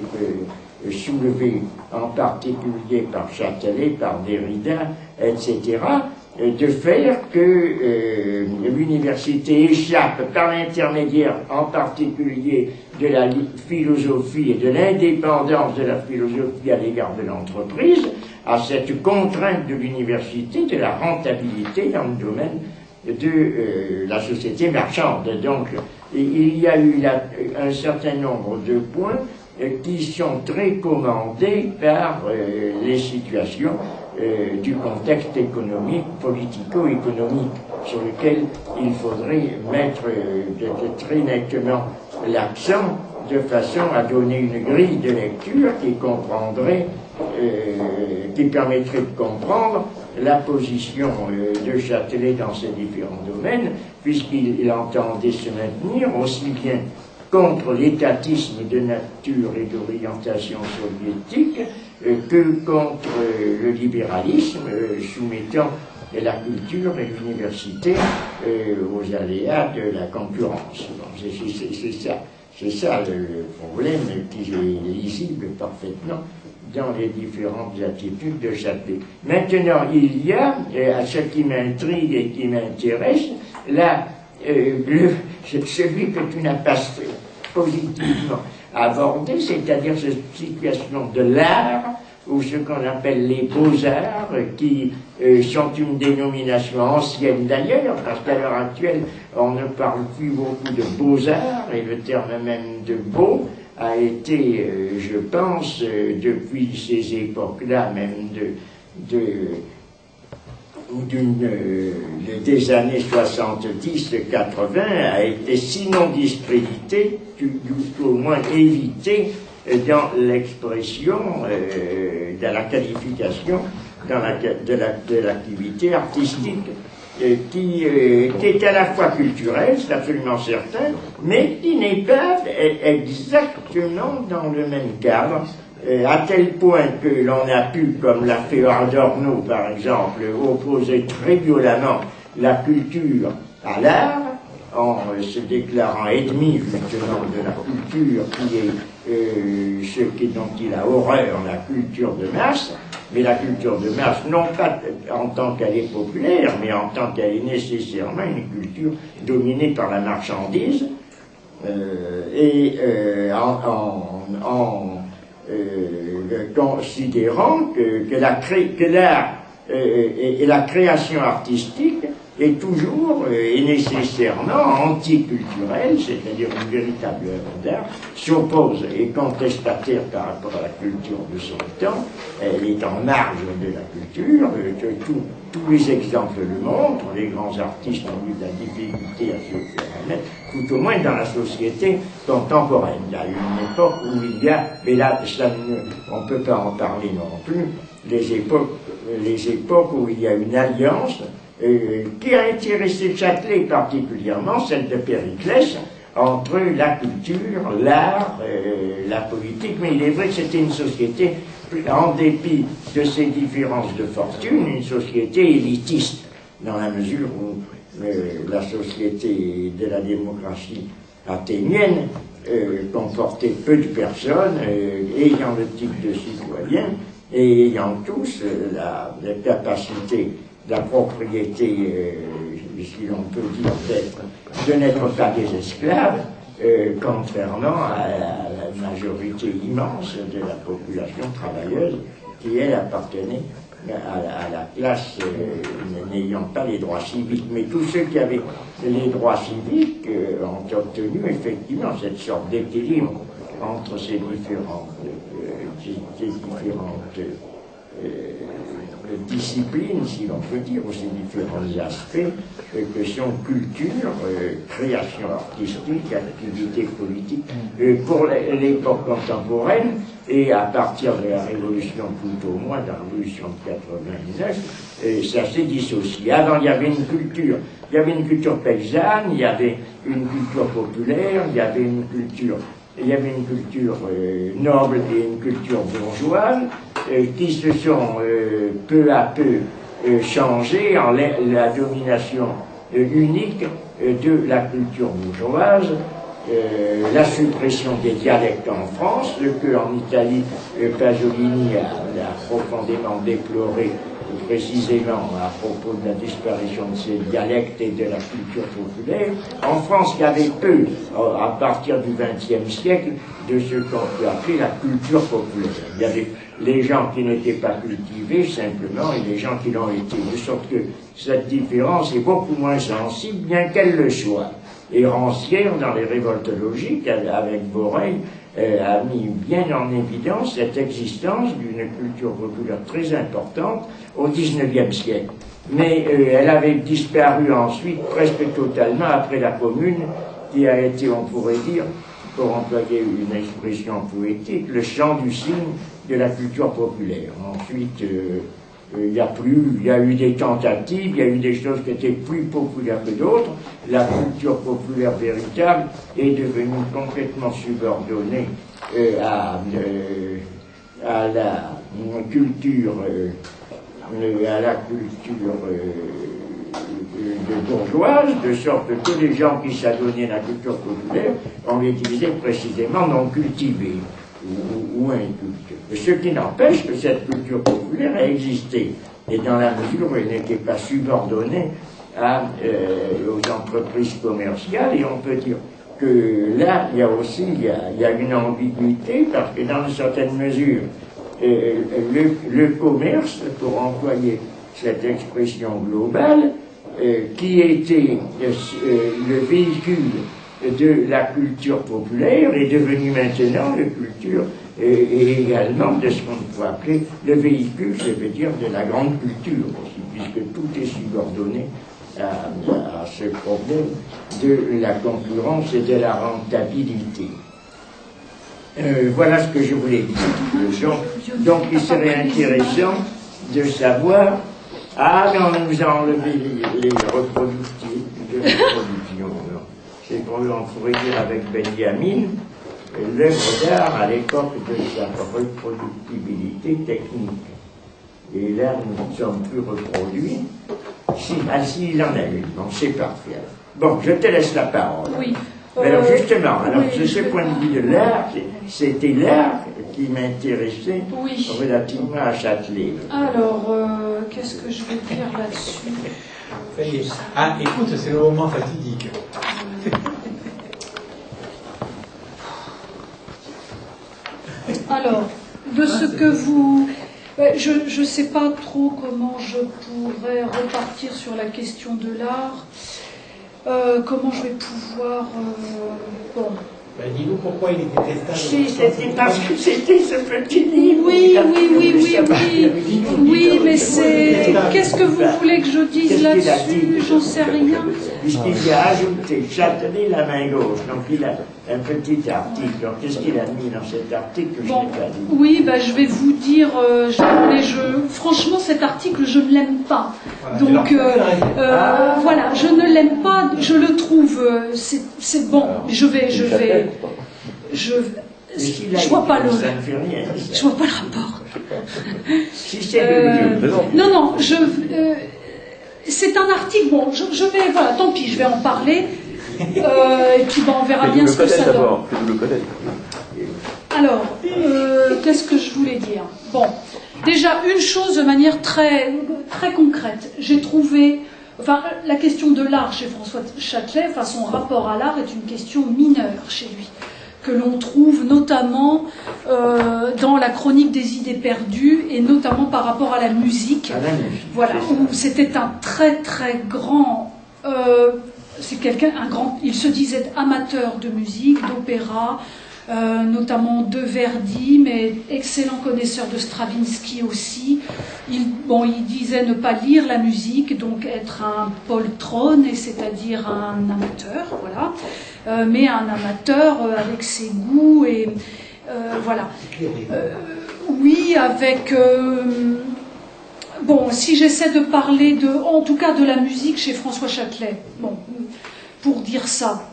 soulevées en particulier par Châtelet, par Derrida, etc., de faire que l'université échappe par l'intermédiaire en particulier de la philosophie et de l'indépendance de la philosophie à l'égard de l'entreprise à cette contrainte de l'université de la rentabilité dans le domaine de la société marchande. Donc il y a eu un certain nombre de points qui sont très commandés par les situations du contexte économique, politico-économique, sur lequel il faudrait mettre très nettement l'accent de façon à donner une grille de lecture qui permettrait de comprendre la position de Châtelet dans ces différents domaines, puisqu'il entendait se maintenir aussi bien contre l'étatisme de nature et d'orientation soviétique que contre le libéralisme, soumettant la culture et l'université aux aléas de la concurrence. C'est ça le problème qui est lisible parfaitement dans les différentes attitudes de Châtelet. Maintenant, il y a, à ce qui m'intrigue et qui m'intéresse, là, celui que tu n'as pas positivement abordé, c'est-à-dire cette situation de l'art, ou ce qu'on appelle les beaux-arts, qui sont une dénomination ancienne d'ailleurs, parce qu'à l'heure actuelle, on ne parle plus beaucoup de beaux-arts, et le terme même de beau a été, je pense, depuis ces époques-là, même des années 70-80 a été sinon discrédité, au moins évité dans l'expression, dans la qualification de l'activité artistique, qui est à la fois culturelle, c'est absolument certain, mais qui n'est pas exactement dans le même cadre, à tel point que l'on a pu, comme l'a fait Adorno par exemple, opposer très violemment la culture à l'art, en se déclarant ennemi justement de la culture qui est ce dont il a horreur, la culture de masse, mais la culture de masse, non pas en tant qu'elle est populaire, mais en tant qu'elle est nécessairement une culture dominée par la marchandise, considérant que l'art et la création artistique est toujours et nécessairement anticulturelle, c'est-à-dire une véritable œuvre d'art, s'oppose et contestataire par rapport à la culture de son temps, elle est en marge de la culture, tous les exemples le montrent, les grands artistes ont eu de la difficulté à se faire connaître, tout au moins dans la société contemporaine. Il y a une époque où il y a, mais là, on ne peut pas en parler non plus, les époques où il y a une alliance qui a intéressé Châtelet particulièrement, celle de Périclès, entre la culture, l'art, la politique, mais il est vrai que c'était une société, en dépit de ses différences de fortune, une société élitiste, dans la mesure où la société de la démocratie athénienne comportait peu de personnes ayant le type de citoyens et ayant tous la capacité, la propriété, si l'on peut dire, de n'être pas des esclaves, contrairement à la majorité immense de la population travailleuse qui, elle, appartenait à la classe n'ayant pas les droits civiques. Mais tous ceux qui avaient les droits civiques ont obtenu effectivement cette sorte d'équilibre entre ces différentes disciplines, si l'on peut dire, ou ces différents aspects que sont culture, création artistique, activité politique, pour l'époque contemporaine, et à partir de la Révolution, tout au moins, de la Révolution de 89, ça s'est dissocié. Avant, il y avait une culture paysanne, il y avait une culture populaire, il y avait une culture noble et une culture bourgeoise, qui se sont peu à peu changées en la domination unique de la culture bourgeoise, la suppression des dialectes en France, ce qu'en Italie Pasolini a profondément déploré précisément à propos de la disparition de ces dialectes et de la culture populaire. En France, il y avait peu, à partir du XXe siècle, de ce qu'on peut appeler la culture populaire. Il y avait les gens qui n'étaient pas cultivés, simplement, et les gens qui l'ont été. De sorte que cette différence est beaucoup moins sensible, bien qu'elle le soit. Et Rancière, dans les révoltes logiques, avec Borel, a mis bien en évidence cette existence d'une culture populaire très importante au XIXe siècle. Mais elle avait disparu ensuite presque totalement après la Commune, qui a été, on pourrait dire, pour employer une expression poétique, le chant du cygne de la culture populaire. Ensuite, il y a eu des tentatives, il y a eu des choses qui étaient plus populaires que d'autres. La culture populaire véritable est devenue complètement subordonnée à la culture bourgeoise, de sorte que les gens qui s'adonnaient à la culture populaire, on les disait précisément non cultivés ou incultes. Ce qui n'empêche que cette culture populaire a existé, et dans la mesure où elle n'était pas subordonnée aux entreprises commerciales, et on peut dire que là, il y a une ambiguïté, parce que dans une certaine mesure, le commerce, pour employer cette expression globale, qui était le véhicule de la culture populaire, est devenu maintenant et également de ce qu'on peut appeler le véhicule, ça veut dire de la grande culture aussi, puisque tout est subordonné à ce problème de la concurrence et de la rentabilité. Voilà ce que je voulais dire. Donc il serait intéressant de savoir, quand on nous a enlevé les reproductions, c'est qu'on pourrait dire avec Benjamin, l'œuvre d'art à l'époque de sa reproductibilité technique. Et là, nous ne sommes plus reproduits. S'il en a eu, bon, c'est parfait. Bon, je te laisse la parole.
Oui.
Alors justement,
oui,
de ce point de vue de l'art, c'était l'art qui m'intéressait relativement à Châtelet.
Alors, qu'est-ce que je vais dire là-dessus?
Ça y est. Ah, écoute, c'est le moment fatidique.
Alors, de ce que vous... Je ne sais pas trop comment je pourrais repartir sur la question de l'art. Comment je vais pouvoir... bon.
Ben, dis-nous pourquoi il était détestable.
C'était parce que c'était ce petit livre.
Oui, mais c'est... Qu'est-ce que vous voulez que je dise là-dessus? J'en sais rien.
Puisqu'il a ajouté Châtelet la main gauche, donc il a un petit article. Alors qu'est-ce qu'il a mis dans cet article que je n'ai pas dit?
Oui, je vais vous dire, franchement cet article je ne l'aime pas. Donc voilà, je ne l'aime pas, je le trouve, c'est bon, je vois pas le rapport. Non, c'est un article, bon, je vais, voilà, tant pis, je vais en parler, et puis on verra bien ce que ça donne. Alors, qu'est-ce que je voulais dire? Bon, déjà, une chose de manière très, très concrète, j'ai trouvé, la question de l'art chez François Châtelet, son rapport à l'art est une question mineure chez lui, que l'on trouve notamment dans la chronique des idées perdues, et notamment par rapport à la musique. Voilà, où c'était un très très grand... il se disait amateur de musique, d'opéra, notamment de Verdi, mais excellent connaisseur de Stravinsky aussi. Il disait ne pas lire la musique, donc être un poltrone, c'est-à-dire un amateur, voilà, mais un amateur avec ses goûts et voilà. Oui, avec si j'essaie de parler en tout cas de la musique chez François Châtelet, pour dire ça.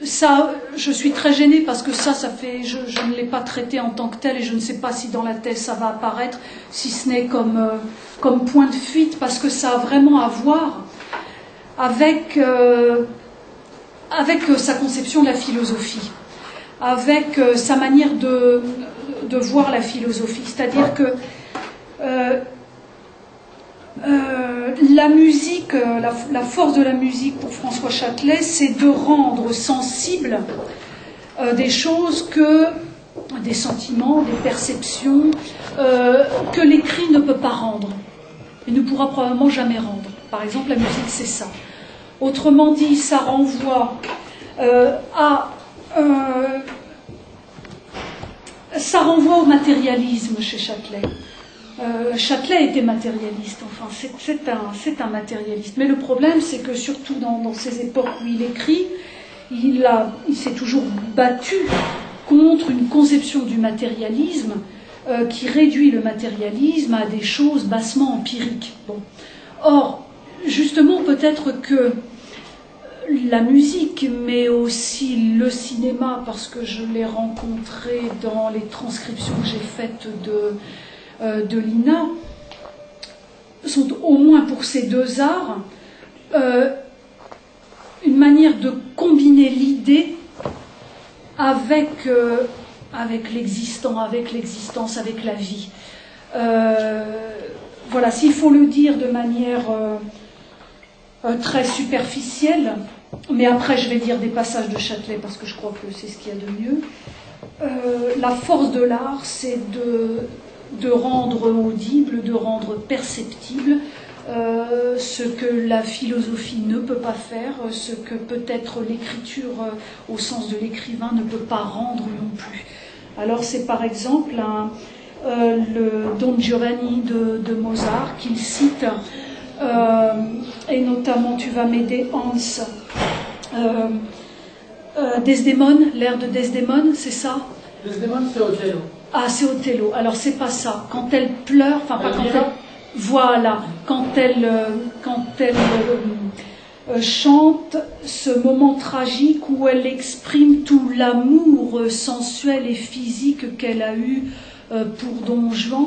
Ça, je suis très gênée parce que ça fait, je ne l'ai pas traité en tant que tel et je ne sais pas si dans la thèse ça va apparaître, si ce n'est comme point de fuite, parce que ça a vraiment à voir avec sa conception de la philosophie, avec sa manière de voir la philosophie. C'est-à-dire que la musique, la force de la musique pour François Châtelet, c'est de rendre sensibles des choses des sentiments, des perceptions, que l'écrit ne peut pas rendre et ne pourra probablement jamais rendre. Par exemple, la musique, c'est ça. Autrement dit, ça renvoie au matérialisme chez Châtelet. Châtelet était matérialiste, enfin c'est un matérialiste. Mais le problème, c'est que surtout dans ces époques où il écrit, il s'est toujours battu contre une conception du matérialisme qui réduit le matérialisme à des choses bassement empiriques. Or, justement, peut-être que la musique, mais aussi le cinéma, parce que je l'ai rencontré dans les transcriptions que j'ai faites de l'INA, sont au moins pour ces deux arts une manière de combiner l'idée avec l'existant, avec l'existence, avec la vie. Voilà, s'il faut le dire de manière très superficielle, mais après je vais dire des passages de Châtelet parce que je crois que c'est ce qu'il y a de mieux. La force de l'art, c'est de rendre audible, de rendre perceptible ce que la philosophie ne peut pas faire, ce que peut-être l'écriture au sens de l'écrivain ne peut pas rendre non plus. Alors c'est par exemple le Don Giovanni de Mozart qu'il cite, et notamment tu vas m'aider Hans, Desdémone, l'air de Desdémone, c'est ça?
Desdémone, c'est Othello.
Ah, c'est Othello. Alors c'est pas ça. Quand elle pleure, enfin pas quand elle... Voilà, quand elle chante ce moment tragique où elle exprime tout l'amour sensuel et physique qu'elle a eu pour Don Juan.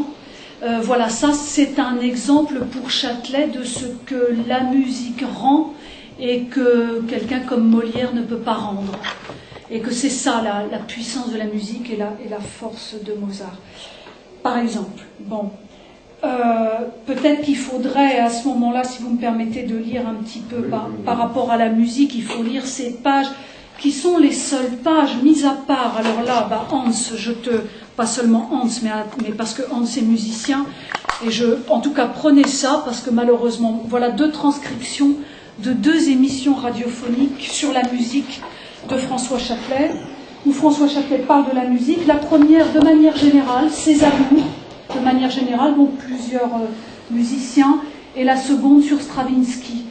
Voilà, ça c'est un exemple pour Châtelet de ce que la musique rend et que quelqu'un comme Molière ne peut pas rendre. Et que c'est ça la puissance de la musique et la force de Mozart. Par exemple, bon, peut-être qu'il faudrait à ce moment-là, si vous me permettez de lire un petit peu par rapport à la musique, il faut lire ces pages qui sont les seules pages mises à part. Alors là, Hans, pas seulement Hans, mais parce que Hans est musicien, et en tout cas prenez ça, parce que malheureusement, voilà 2 transcriptions de 2 émissions radiophoniques sur la musique de François Châtelet, où François Châtelet parle de la musique. La première, de manière générale, ses amours, de manière générale, donc plusieurs musiciens, et la seconde sur Stravinsky,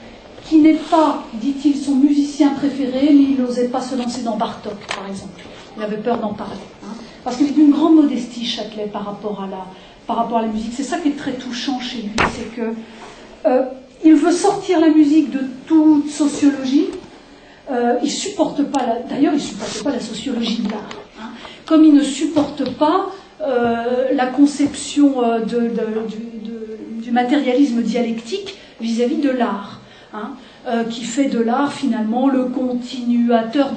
qui n'est pas, dit-il, son musicien préféré, mais il n'osait pas se lancer dans Bartók, par exemple. Il avait peur d'en parler. Parce qu'il est d'une grande modestie, Châtelet, par rapport à la musique. C'est ça qui est très touchant chez lui, c'est que il veut sortir la musique de toute sociologie. Il supporte pas, d'ailleurs, il supporte pas la sociologie de l'art. Comme il ne supporte pas la conception du matérialisme dialectique vis-à-vis de l'art, qui fait de l'art finalement le continuateur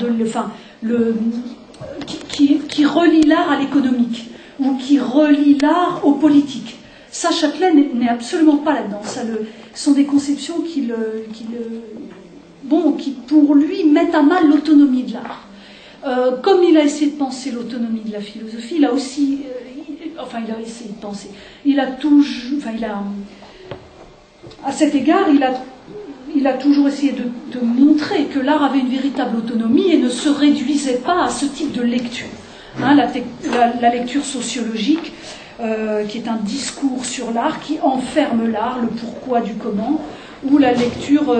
qui relie l'art à l'économique ou qui relie l'art au politique. Ça, Châtelet n'est absolument pas là-dedans. Ce sont des conceptions qui pour lui mettent à mal l'autonomie de l'art. Comme il a essayé de penser l'autonomie de la philosophie, il a aussi, il a essayé de penser. À cet égard, il a toujours essayé de montrer que l'art avait une véritable autonomie et ne se réduisait pas à ce type de lecture. La lecture sociologique, qui est un discours sur l'art, qui enferme l'art, le pourquoi du comment, ou la lecture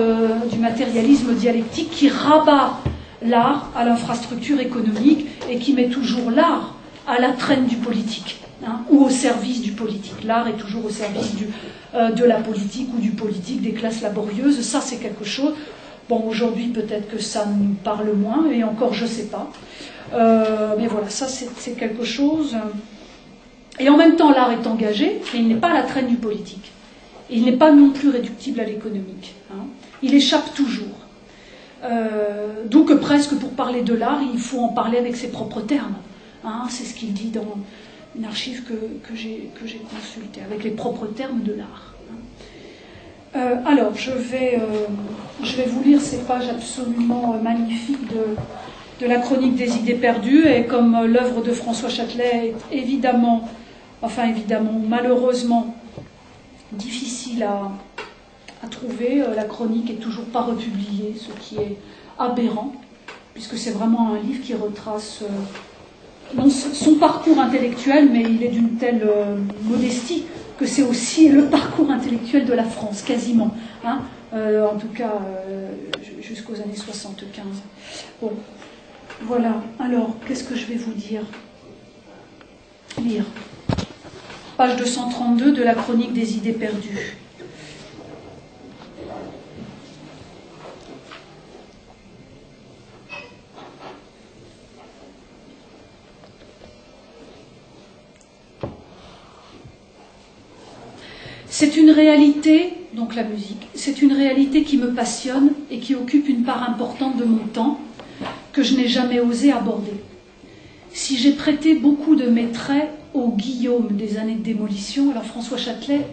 du matérialisme dialectique qui rabat l'art à l'infrastructure économique et qui met toujours l'art à la traîne du politique, ou au service du politique. L'art est toujours au service de la politique ou du politique, des classes laborieuses. Ça, c'est quelque chose... Bon, aujourd'hui, peut-être que ça nous parle moins, et encore, je ne sais pas. Mais voilà, ça, c'est quelque chose... Et en même temps, l'art est engagé, mais il n'est pas à la traîne du politique. Il n'est pas non plus réductible à l'économique. Il échappe toujours. Donc presque pour parler de l'art, il faut en parler avec ses propres termes. C'est ce qu'il dit dans une archive que j'ai consultée, avec les propres termes de l'art. Alors, je vais vous lire ces pages absolument magnifiques de la chronique des idées perdues, et comme l'œuvre de François Châtelet est évidemment, malheureusement, difficile à trouver, la chronique n'est toujours pas republiée, ce qui est aberrant, puisque c'est vraiment un livre qui retrace son parcours intellectuel, mais il est d'une telle modestie que c'est aussi le parcours intellectuel de la France, quasiment, en tout cas jusqu'aux années 75. Bon, voilà. Alors, qu'est-ce que je vais vous dire? Lire. Page 232 de la chronique des idées perdues. C'est une réalité, donc la musique, c'est une réalité qui me passionne et qui occupe une part importante de mon temps que je n'ai jamais osé aborder. Si j'ai prêté beaucoup de mes traits au Guillaume des années de démolition, alors François Châtelet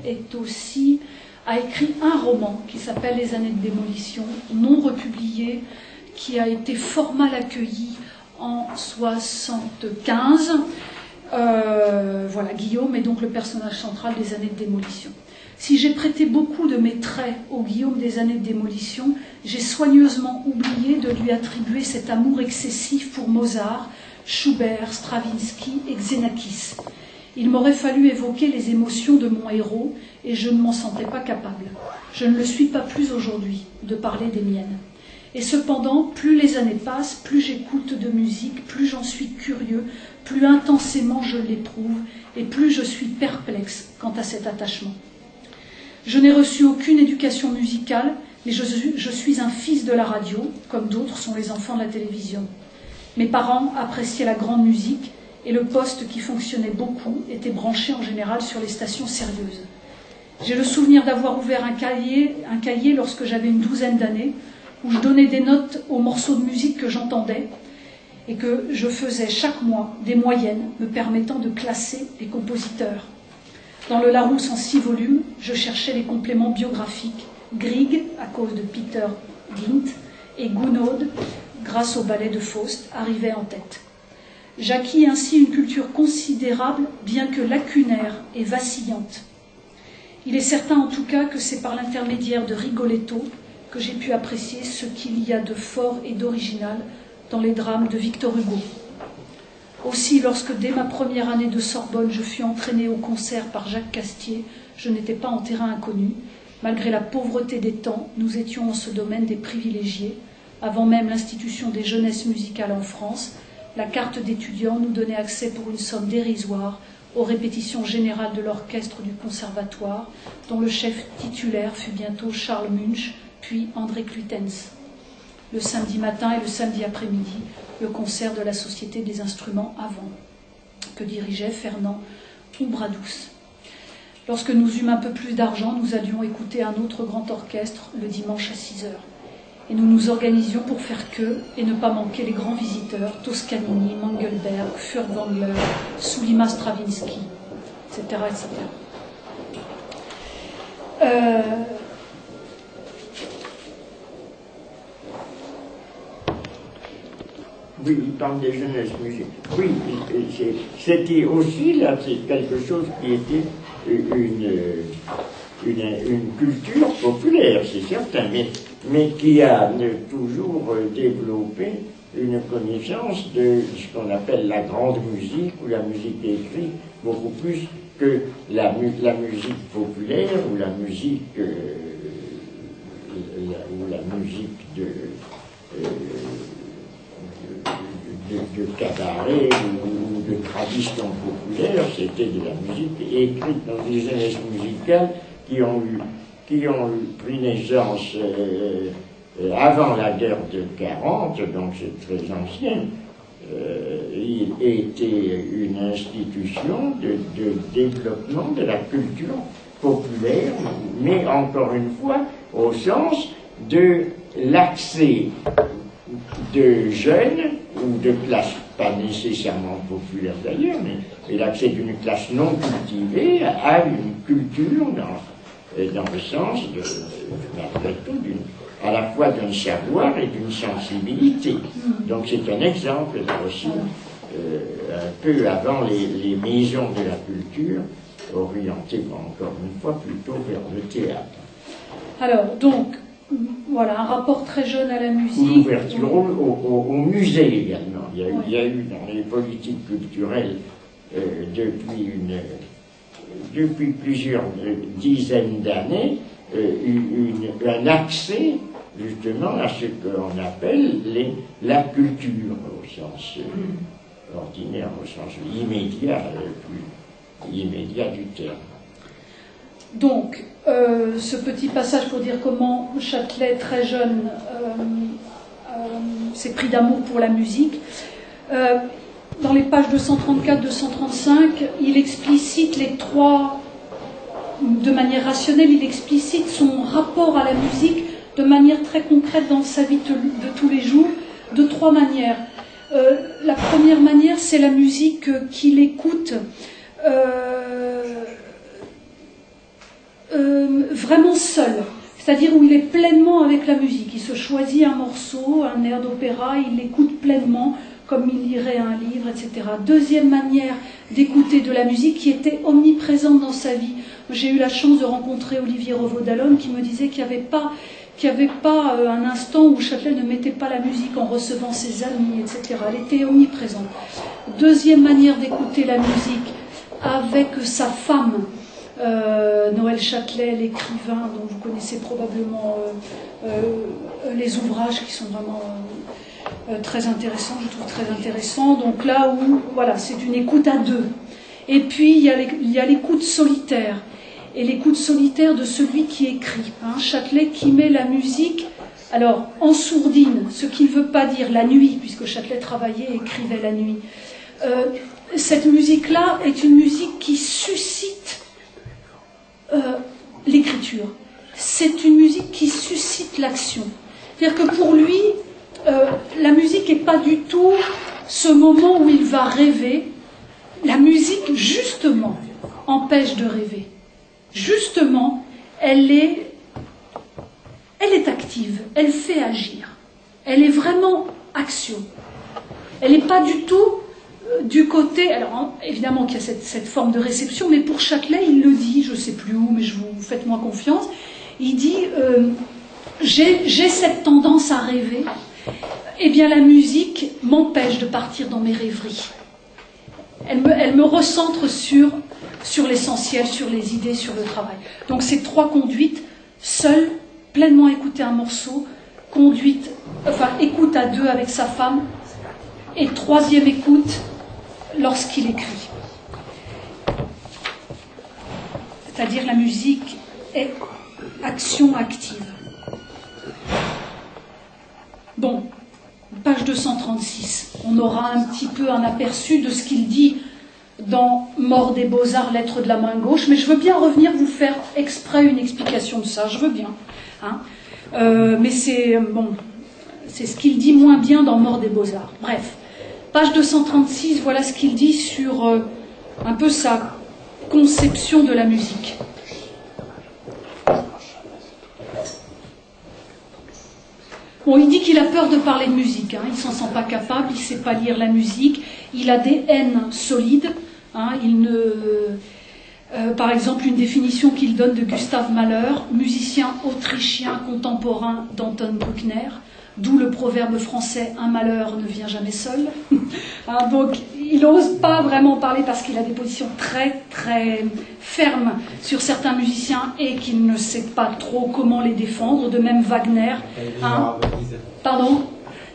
a écrit un roman qui s'appelle Les années de démolition, non republié, qui a été fort mal accueilli en 1975. Voilà, Guillaume est donc le personnage central des années de démolition. Si j'ai prêté beaucoup de mes traits au Guillaume des années de démolition, j'ai soigneusement oublié de lui attribuer cet amour excessif pour Mozart, Schubert, Stravinsky et Xenakis. Il m'aurait fallu évoquer les émotions de mon héros et je ne m'en sentais pas capable. Je ne le suis pas plus aujourd'hui de parler des miennes. Et cependant, plus les années passent, plus j'écoute de musique, plus j'en suis curieux, plus intensément je l'éprouve et plus je suis perplexe quant à cet attachement. Je n'ai reçu aucune éducation musicale, mais je suis un fils de la radio, comme d'autres sont les enfants de la télévision. Mes parents appréciaient la grande musique et le poste qui fonctionnait beaucoup était branché en général sur les stations sérieuses. J'ai le souvenir d'avoir ouvert un cahier lorsque j'avais une douzaine d'années, où je donnais des notes aux morceaux de musique que j'entendais et que je faisais chaque mois des moyennes me permettant de classer les compositeurs. Dans le Larousse en 6 volumes, je cherchais les compléments biographiques. Grieg, à cause de Peter Gint, et Gounod, grâce au ballet de Faust, arrivaient en tête. J'acquis ainsi une culture considérable, bien que lacunaire et vacillante. Il est certain en tout cas que c'est par l'intermédiaire de Rigoletto que j'ai pu apprécier ce qu'il y a de fort et d'original dans les drames de Victor Hugo. Aussi, lorsque dès ma première année de Sorbonne, je fus entraînée au concert par Jacques Castier, je n'étais pas en terrain inconnu. Malgré la pauvreté des temps, nous étions en ce domaine des privilégiés. Avant même l'institution des jeunesses musicales en France, la carte d'étudiant nous donnait accès pour une somme dérisoire aux répétitions générales de l'orchestre du conservatoire, dont le chef titulaire fut bientôt Charles Munch, puis André Clutens. Le samedi matin et le samedi après-midi, le concert de la Société des instruments avant, que dirigeait Fernand Oubradous. Lorsque nous eûmes un peu plus d'argent, nous allions écouter un autre grand orchestre le dimanche à 6 heures. Et nous nous organisions pour faire queue et ne pas manquer les grands visiteurs, Toscanini, Mangelberg, Furtwängler, Sulima Stravinsky, etc. etc.
Oui, il parle des jeunesses musicales. Oui, c'était aussi là, c'est quelque chose qui était une culture populaire, c'est certain, mais qui a toujours développé une connaissance de ce qu'on appelle la grande musique ou la musique écrite, beaucoup plus que la musique populaire ou la musique de cabaret ou de tradition populaire. C'était de la musique écrite dans des jeunesses musicales qui ont pris naissance avant la guerre de 40, donc c'est très ancien. Il était une institution de développement de la culture populaire, mais encore une fois, au sens de l'accès de jeunes ou de classes, pas nécessairement populaires d'ailleurs, mais l'accès d'une classe non cultivée à une culture dans le sens malgré tout, à la fois d'un savoir et d'une sensibilité. Donc c'est un exemple là aussi, un peu avant les maisons de la culture, orientées encore une fois plutôt vers le théâtre.
Alors donc, voilà, un rapport très jeune à la musique.
L'ouverture au musée également. Il y a eu dans les politiques culturelles depuis plusieurs dizaines d'années un accès justement à ce qu'on appelle la culture au sens ordinaire, au sens immédiat, plus immédiat du terme.
Donc, ce petit passage pour dire comment Châtelet, très jeune, s'est pris d'amour pour la musique. Dans les pages 234-235, il explicite les trois, de manière rationnelle, il explicite son rapport à la musique de manière très concrète dans sa vie de tous les jours, de trois manières. La première manière, c'est la musique qu'il écoute vraiment seul, c'est-à-dire où il est pleinement avec la musique. Il se choisit un morceau, un air d'opéra, il l'écoute pleinement, comme il lirait un livre, etc. Deuxième manière, d'écouter de la musique qui était omniprésente dans sa vie. J'ai eu la chance de rencontrer Olivier Revaud-Dallon qui me disait qu'il n'y avait pas un instant où Châtelet ne mettait pas la musique en recevant ses amis, etc. Elle était omniprésente. Deuxième manière d'écouter la musique, avec sa femme, Noël Châtelet, l'écrivain dont vous connaissez probablement les ouvrages qui sont vraiment très intéressants, je trouve très intéressants. Donc là où, voilà, c'est une écoute à deux. Et puis il y a l'écoute solitaire. Et l'écoute solitaire de celui qui écrit. Châtelet qui met la musique, alors en sourdine, ce qui ne veut pas dire la nuit, puisque Châtelet travaillait et écrivait la nuit. Cette musique-là est une musique qui suscite l'écriture. C'est une musique qui suscite l'action. C'est-à-dire que pour lui, la musique n'est pas du tout ce moment où il va rêver. La musique, justement, empêche de rêver. Justement, elle est active, elle fait agir. Elle est vraiment action. Elle n'est pas du tout du côté... Alors, évidemment qu'il y a cette forme de réception, mais pour Châtelet, il le dit, je ne sais plus où, mais faites-moi confiance, il dit j'ai cette tendance à rêver, eh bien la musique m'empêche de partir dans mes rêveries. Elle me recentre sur l'essentiel, sur les idées, sur le travail. Donc ces trois conduites, seul, pleinement écouter un morceau, écoute à deux avec sa femme, et troisième écoute lorsqu'il écrit. C'est-à-dire la musique est action active. Bon, page 236, on aura un petit peu un aperçu de ce qu'il dit dans Mort des Beaux-Arts, lettre de la main gauche, mais je veux bien revenir vous faire exprès une explication de ça, je veux bien. Mais c'est ce qu'il dit moins bien dans Mort des Beaux-Arts. Bref, page 236, voilà ce qu'il dit sur un peu sa conception de la musique. Bon, il dit qu'il a peur de parler de musique, il ne s'en sent pas capable, il ne sait pas lire la musique, il a des haines solides, par exemple, une définition qu'il donne de Gustav Mahler, musicien autrichien contemporain d'Anton Bruckner, d'où le proverbe français « un malheur ne vient jamais seul ». Donc, il n'ose pas vraiment parler parce qu'il a des positions très, très fermes sur certains musiciens et qu'il ne sait pas trop comment les défendre. De même Wagner. Pardon ?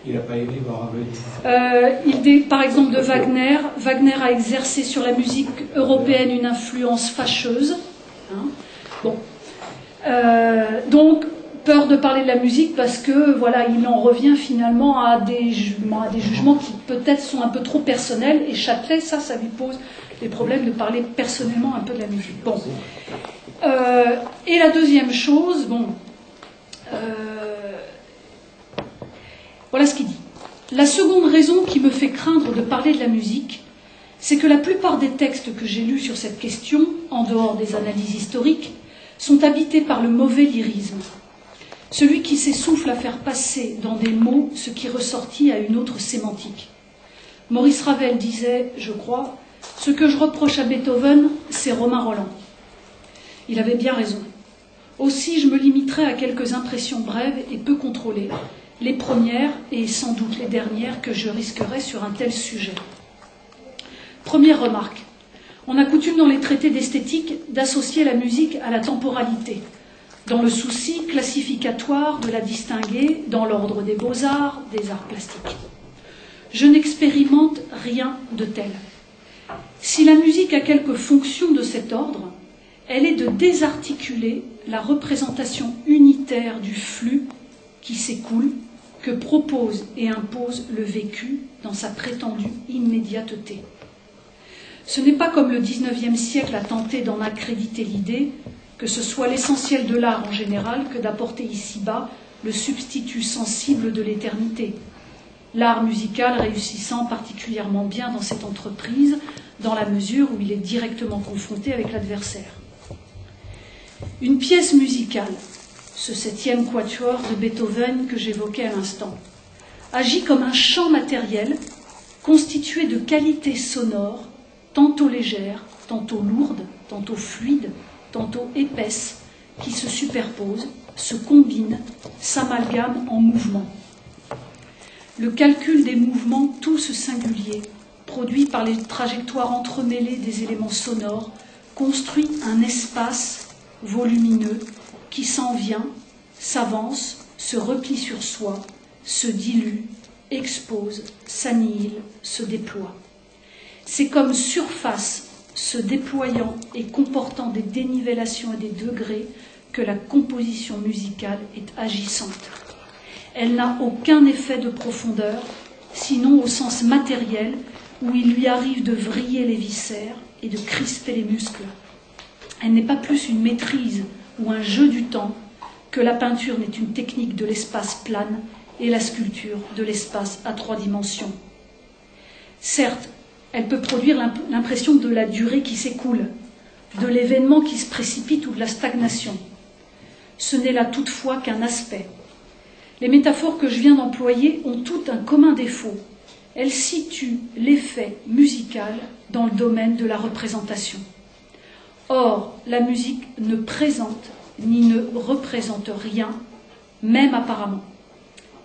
Il n'a pas aimé voir à Venise.
Par exemple, de Wagner. Wagner a exercé sur la musique européenne une influence fâcheuse. Donc, peur de parler de la musique parce que voilà, il en revient finalement à des jugements qui peut-être sont un peu trop personnels, et Châtelet, ça lui pose des problèmes de parler personnellement un peu de la musique. Bon. Et la deuxième chose, voilà ce qu'il dit. La seconde raison qui me fait craindre de parler de la musique, c'est que la plupart des textes que j'ai lus sur cette question, en dehors des analyses historiques, sont habités par le mauvais lyrisme. Celui qui s'essouffle à faire passer dans des mots ce qui ressortit à une autre sémantique. Maurice Ravel disait, je crois, « Ce que je reproche à Beethoven, c'est Romain Rolland ». Il avait bien raison. Aussi, je me limiterai à quelques impressions brèves et peu contrôlées, les premières et sans doute les dernières que je risquerai sur un tel sujet. Première remarque. On a coutume dans les traités d'esthétique d'associer la musique à la temporalité, dans le souci classificatoire de la distinguer dans l'ordre des beaux-arts, des arts plastiques. Je n'expérimente rien de tel. Si la musique a quelque fonction de cet ordre, elle est de désarticuler la représentation unitaire du flux qui s'écoule, que propose et impose le vécu dans sa prétendue immédiateté. Ce n'est pas comme le XIXe siècle a tenté d'en accréditer l'idée, que ce soit l'essentiel de l'art en général que d'apporter ici-bas le substitut sensible de l'éternité. L'art musical réussissant particulièrement bien dans cette entreprise, dans la mesure où il est directement confronté avec l'adversaire. Une pièce musicale, ce 7e quatuor de Beethoven que j'évoquais à l'instant, agit comme un champ matériel constitué de qualités sonores, tantôt légères, tantôt lourdes, tantôt fluides, tantôt épaisses, qui se superposent, se combinent, s'amalgament en mouvements. Le calcul des mouvements tous singuliers, produit par les trajectoires entremêlées des éléments sonores, construit un espace volumineux qui s'en vient, s'avance, se replie sur soi, se dilue, expose, s'annihile, se déploie. C'est comme surface se déployant et comportant des dénivellations et des degrés que la composition musicale est agissante. Elle n'a aucun effet de profondeur, sinon au sens matériel, où il lui arrive de vriller les viscères et de crisper les muscles. Elle n'est pas plus une maîtrise ou un jeu du temps que la peinture n'est une technique de l'espace plane et la sculpture de l'espace à 3 dimensions. Certes, elle peut produire l'impression de la durée qui s'écoule, de l'événement qui se précipite ou de la stagnation. Ce n'est là toutefois qu'un aspect. Les métaphores que je viens d'employer ont toutes un commun défaut. Elles situent l'effet musical dans le domaine de la représentation. Or, la musique ne présente ni ne représente rien, même apparemment.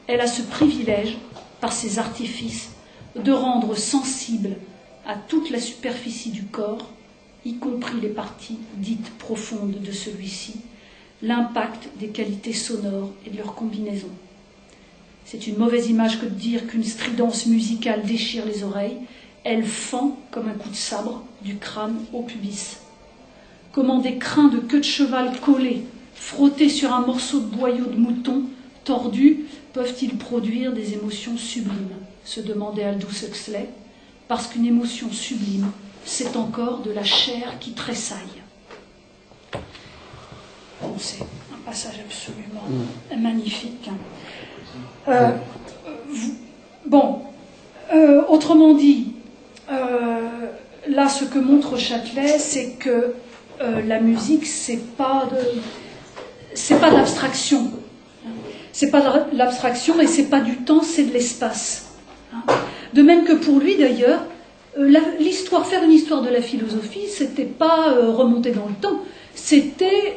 Elle a ce privilège, par ses artifices, de rendre sensible à toute la superficie du corps, y compris les parties dites profondes de celui-ci, l'impact des qualités sonores et de leur combinaison. C'est une mauvaise image que de dire qu'une stridence musicale déchire les oreilles. Elle fend comme un coup de sabre du crâne au pubis. Comment des crins de queue de cheval collés, frottés sur un morceau de boyau de mouton tordu, peuvent-ils produire des émotions sublimes, se demandait Aldous Huxley, parce qu'une émotion sublime, c'est encore de la chair qui tressaille. Bon, c'est un passage absolument magnifique. Autrement dit, là, ce que montre Châtelet, c'est que la musique, c'est pas de l'abstraction. C'est pas de l'abstraction et c'est pas du temps, c'est de l'espace. De même que pour lui, d'ailleurs, faire une histoire de la philosophie, c'était pas remonter dans le temps, c'était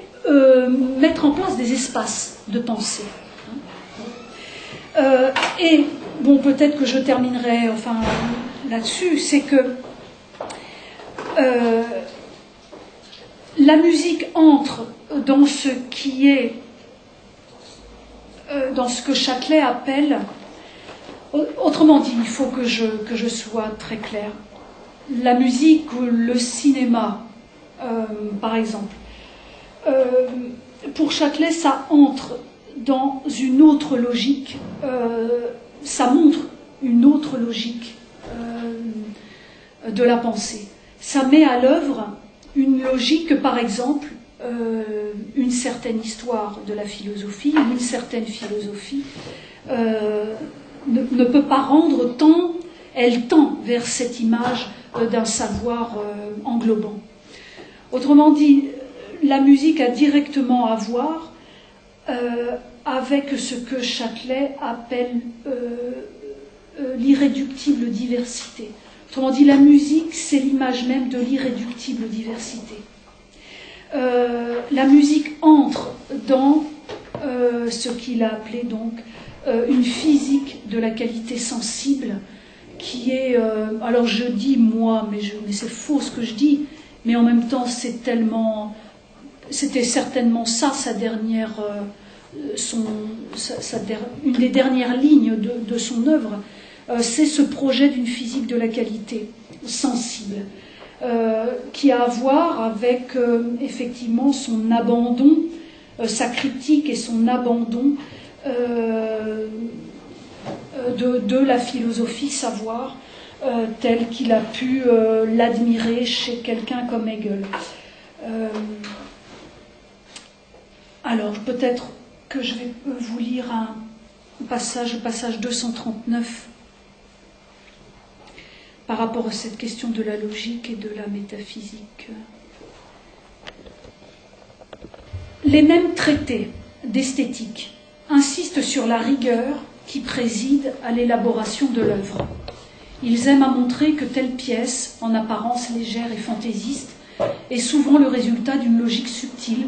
mettre en place des espaces de pensée. Et bon, peut-être que je terminerai là-dessus, c'est que la musique entre dans ce qui est dans ce que Châtelet appelle, autrement dit, il faut que je sois très claire. La musique ou le cinéma, par exemple, pour Châtelet, ça entre dans une autre logique, ça montre une autre logique de la pensée. Ça met à l'œuvre une logique que, par exemple, une certaine histoire de la philosophie, une certaine philosophie ne peut pas rendre tant elle tend vers cette image d'un savoir englobant. Autrement dit, la musique a directement à voir avec ce que Châtelet appelle l'irréductible diversité. Autrement dit, la musique, c'est l'image même de l'irréductible diversité. La musique entre dans ce qu'il a appelé donc une physique de la qualité sensible qui est, alors je dis moi, mais c'est faux ce que je dis, mais en même temps c'était certainement ça sa dernière, une des dernières lignes de son œuvre, c'est ce projet d'une physique de la qualité sensible. Qui a à voir avec effectivement son abandon, sa critique et son abandon de la philosophie savoir telle qu'il a pu l'admirer chez quelqu'un comme Hegel. Alors peut-être que je vais vous lire un passage, le passage 239, par rapport à cette question de la logique et de la métaphysique. Les mêmes traités d'esthétique insistent sur la rigueur qui préside à l'élaboration de l'œuvre. Ils aiment à montrer que telle pièce, en apparence légère et fantaisiste, est souvent le résultat d'une logique subtile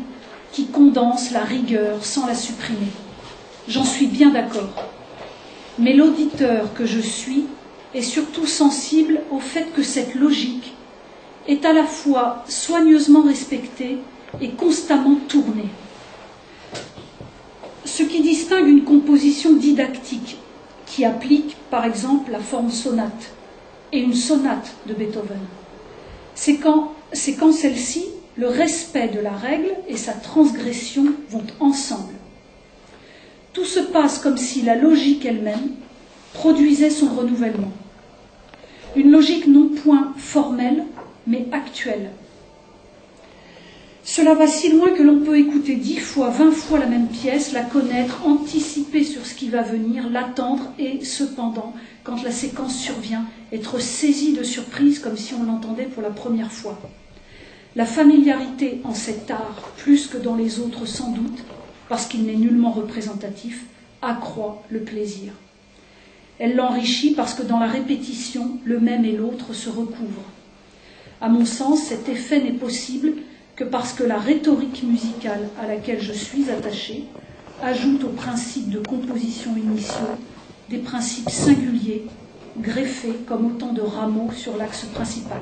qui condense la rigueur sans la supprimer. J'en suis bien d'accord. Mais l'auditeur que je suis est surtout sensible au fait que cette logique est à la fois soigneusement respectée et constamment tournée. Ce qui distingue une composition didactique qui applique, par exemple, la forme sonate et une sonate de Beethoven, c'est quand celle-ci, le respect de la règle et sa transgression vont ensemble. Tout se passe comme si la logique elle-même produisait son renouvellement. Une logique non point formelle, mais actuelle. Cela va si loin que l'on peut écouter 10 fois, 20 fois la même pièce, la connaître, anticiper sur ce qui va venir, l'attendre et, cependant, quand la séquence survient, être saisi de surprise comme si on l'entendait pour la première fois. La familiarité en cet art, plus que dans les autres sans doute, parce qu'il n'est nullement représentatif, accroît le plaisir. Elle l'enrichit parce que dans la répétition, le même et l'autre se recouvrent. À mon sens, cet effet n'est possible que parce que la rhétorique musicale à laquelle je suis attachée ajoute aux principes de composition initiaux des principes singuliers, greffés comme autant de rameaux sur l'axe principal.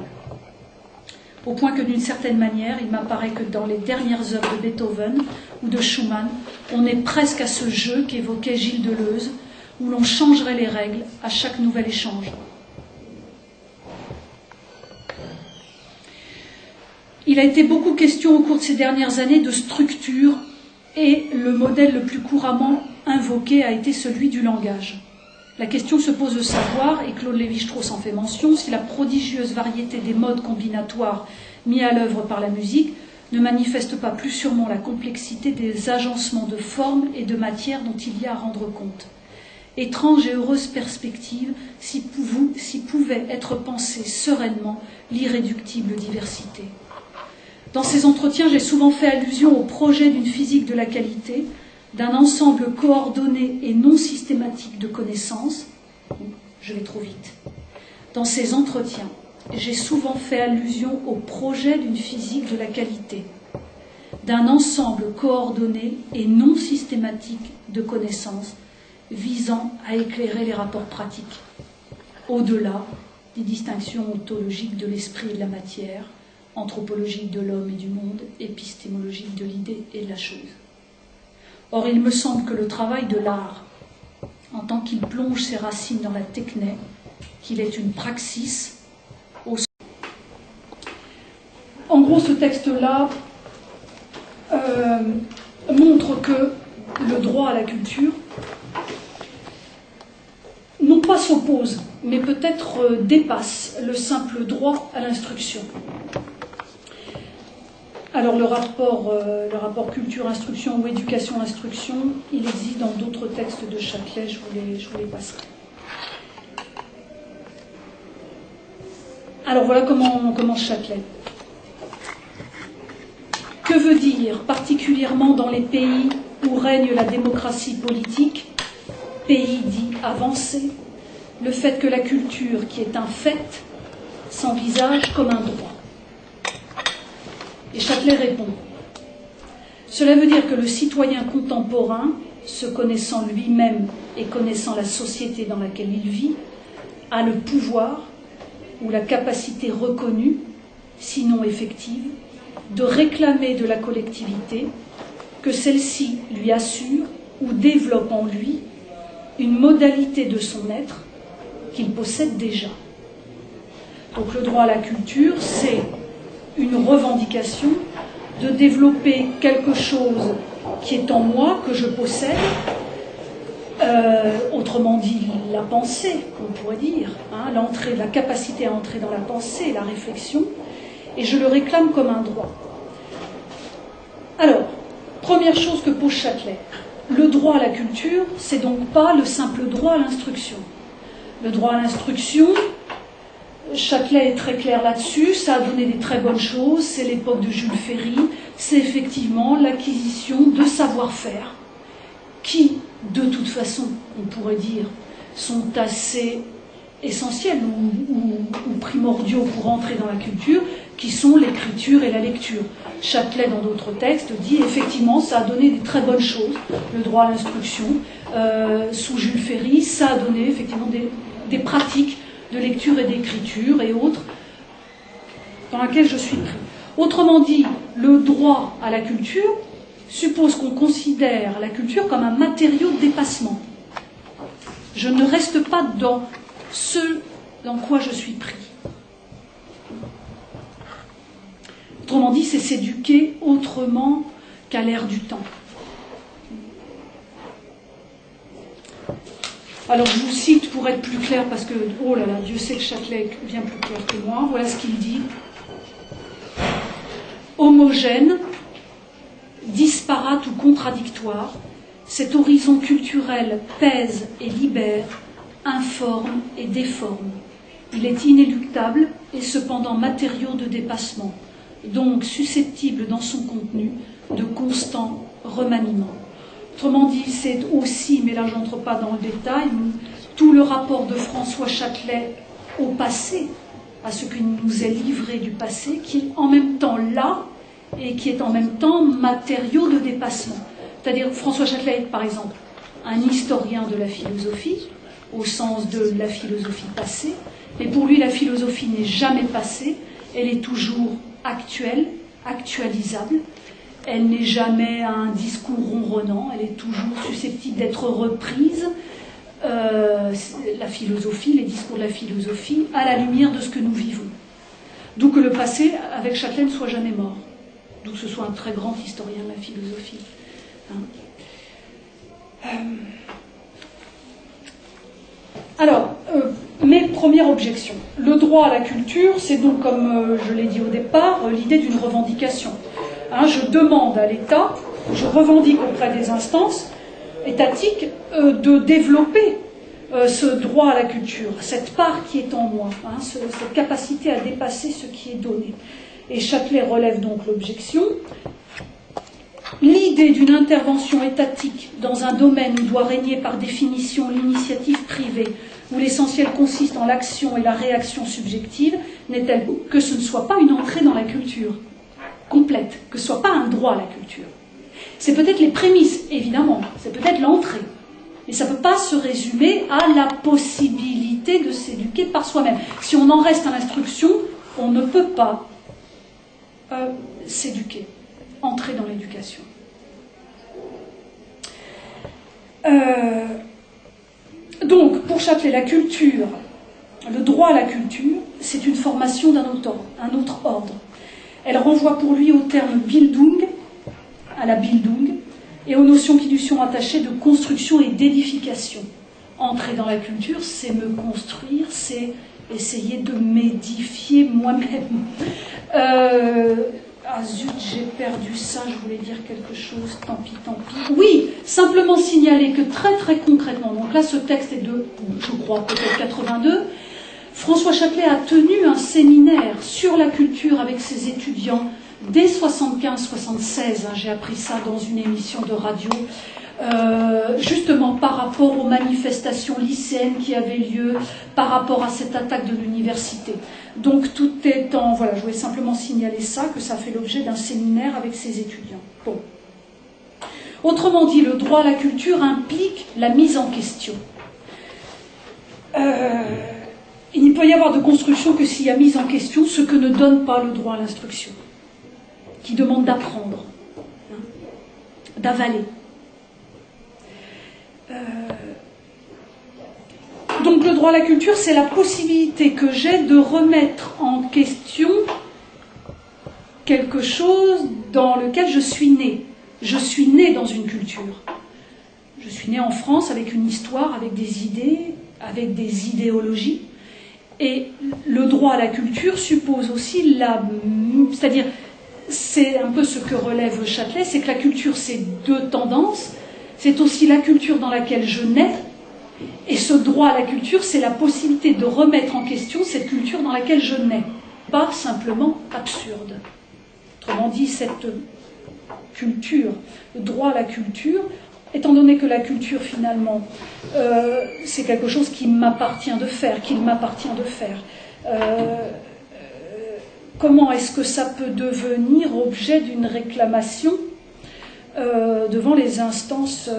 Au point que d'une certaine manière, il m'apparaît que dans les dernières œuvres de Beethoven ou de Schumann, on est presque à ce jeu qu'évoquait Gilles Deleuze, où l'on changerait les règles à chaque nouvel échange. Il a été beaucoup question au cours de ces dernières années de structure et le modèle le plus couramment invoqué a été celui du langage. La question se pose de savoir, et Claude Lévi-Strauss en fait mention, si la prodigieuse variété des modes combinatoires mis à l'œuvre par la musique ne manifeste pas plus sûrement la complexité des agencements de formes et de matière dont il y a à rendre compte. Étrange et heureuse perspective si pouvait être pensée sereinement l'irréductible diversité. Dans ces entretiens, j'ai souvent fait allusion au projet d'une physique de la qualité, d'un ensemble coordonné et non systématique de connaissances. Je vais trop vite. Dans ces entretiens, j'ai souvent fait allusion au projet d'une physique de la qualité, d'un ensemble coordonné et non systématique de connaissances visant à éclairer les rapports pratiques, au-delà des distinctions ontologiques de l'esprit et de la matière, anthropologique de l'homme et du monde, épistémologique de l'idée et de la chose. Or, il me semble que le travail de l'art, en tant qu'il plonge ses racines dans la techné, qu'il est une praxis. En gros, ce texte-là montre que le droit à la culture non pas s'oppose, mais peut-être dépasse le simple droit à l'instruction. Alors le rapport culture-instruction ou éducation-instruction, il existe dans d'autres textes de Châtelet, je vous les passerai. Alors voilà comment commence Châtelet. Que veut dire, particulièrement dans les pays où règne la démocratie politique, pays dits avancés, le fait que la culture, qui est un fait, s'envisage comme un droit? Et Châtelet répond: cela veut dire que le citoyen contemporain, se connaissant lui-même et connaissant la société dans laquelle il vit, a le pouvoir ou la capacité reconnue, sinon effective, de réclamer de la collectivité que celle-ci lui assure ou développe en lui une modalité de son être qu'il possède déjà. Donc le droit à la culture, c'est une revendication de développer quelque chose qui est en moi, que je possède, autrement dit la pensée, on pourrait dire, hein, la capacité à entrer dans la pensée, la réflexion, et je le réclame comme un droit. Alors, première chose que pose Châtelet, le droit à la culture, c'est donc pas le simple droit à l'instruction. Le droit à l'instruction, Châtelet est très clair là-dessus, ça a donné des très bonnes choses, c'est l'époque de Jules Ferry, c'est effectivement l'acquisition de savoir-faire, qui, de toute façon, on pourrait dire, sont assez essentiels ou primordiaux pour entrer dans la culture, qui sont l'écriture et la lecture. Châtelet, dans d'autres textes, dit effectivement ça a donné des très bonnes choses, le droit à l'instruction. Sous Jules Ferry, ça a donné effectivement des pratiques de lecture et d'écriture et autres dans lesquelles je suis pris. Autrement dit, le droit à la culture suppose qu'on considère la culture comme un matériau de dépassement. Je ne reste pas dans ce dans quoi je suis pris. Autrement dit, c'est s'éduquer autrement qu'à l'ère du temps. Alors je vous cite pour être plus clair, parce que, oh là là, Dieu sait que Châtelet est bien plus clair que moi. Voilà ce qu'il dit. Homogène, disparate ou contradictoire, cet horizon culturel pèse et libère, informe et déforme. Il est inéluctable et cependant matériau de dépassement, donc susceptible dans son contenu de constant remaniement. Autrement dit, c'est aussi, mais là je n'entre pas dans le détail, tout le rapport de François Châtelet au passé, à ce qui nous est livré du passé, qui est en même temps là et qui est en même temps matériau de dépassement. C'est-à-dire François Châtelet est par exemple un historien de la philosophie, au sens de la philosophie passée, mais pour lui la philosophie n'est jamais passée, elle est toujours actuelle, actualisable. Elle n'est jamais un discours ronronnant, elle est toujours susceptible d'être reprise, la philosophie, les discours de la philosophie, à la lumière de ce que nous vivons. D'où que le passé, avec Châtelet, ne soit jamais mort. D'où que ce soit un très grand historien de la philosophie. Alors, mes premières objections. Le droit à la culture, c'est donc, comme je l'ai dit au départ, l'idée d'une revendication. Je demande à l'État, je revendique auprès des instances étatiques de développer ce droit à la culture, cette part qui est en moi, cette capacité à dépasser ce qui est donné. Et Châtelet relève donc l'objection. L'idée d'une intervention étatique dans un domaine où doit régner par définition l'initiative privée, où l'essentiel consiste en l'action et la réaction subjective, n'est-elle que ce ne soit pas une entrée dans la culture complète, que ce ne soit pas un droit à la culture. C'est peut-être les prémices, évidemment, c'est peut-être l'entrée, mais ça ne peut pas se résumer à la possibilité de s'éduquer par soi-même. Si on en reste à l'instruction, on ne peut pas s'éduquer, entrer dans l'éducation. Donc, pour Châtelet, la culture, le droit à la culture, c'est une formation d'un autre ordre. Elle renvoie pour lui au terme Bildung, à la Bildung, et aux notions qui lui sont attachées de construction et d'édification. Entrer dans la culture, c'est me construire, c'est essayer de m'édifier moi-même. Ah zut, j'ai perdu ça, je voulais dire quelque chose, tant pis. Oui, simplement signaler que très très concrètement, donc là ce texte est de, je crois, peut-être 82, François Châtelet a tenu un séminaire sur la culture avec ses étudiants dès 75-76, j'ai appris ça dans une émission de radio, justement par rapport aux manifestations lycéennes qui avaient lieu, par rapport à cette attaque de l'université. Donc tout est en... Voilà, je voulais simplement signaler ça, que ça fait l'objet d'un séminaire avec ses étudiants. Bon. Autrement dit, le droit à la culture implique la mise en question. Il n'y peut y avoir de construction que s'il y a mise en question ce que ne donne pas le droit à l'instruction, qui demande d'apprendre, d'avaler. Donc le droit à la culture, c'est la possibilité que j'ai de remettre en question quelque chose dans lequel je suis né. Je suis né dans une culture. Je suis né en France avec une histoire, avec des idées, avec des idéologies. Et le droit à la culture suppose aussi c'est-à-dire, c'est un peu ce que relève Châtelet, c'est que la culture, c'est deux tendances. C'est aussi la culture dans laquelle je nais, et ce droit à la culture, c'est la possibilité de remettre en question cette culture dans laquelle je nais. Pas simplement absurde. Autrement dit, cette culture, le droit à la culture, étant donné que la culture, finalement, c'est quelque chose qui m'appartient de faire, qu'il m'appartient de faire, comment est-ce que ça peut devenir objet d'une réclamation devant les instances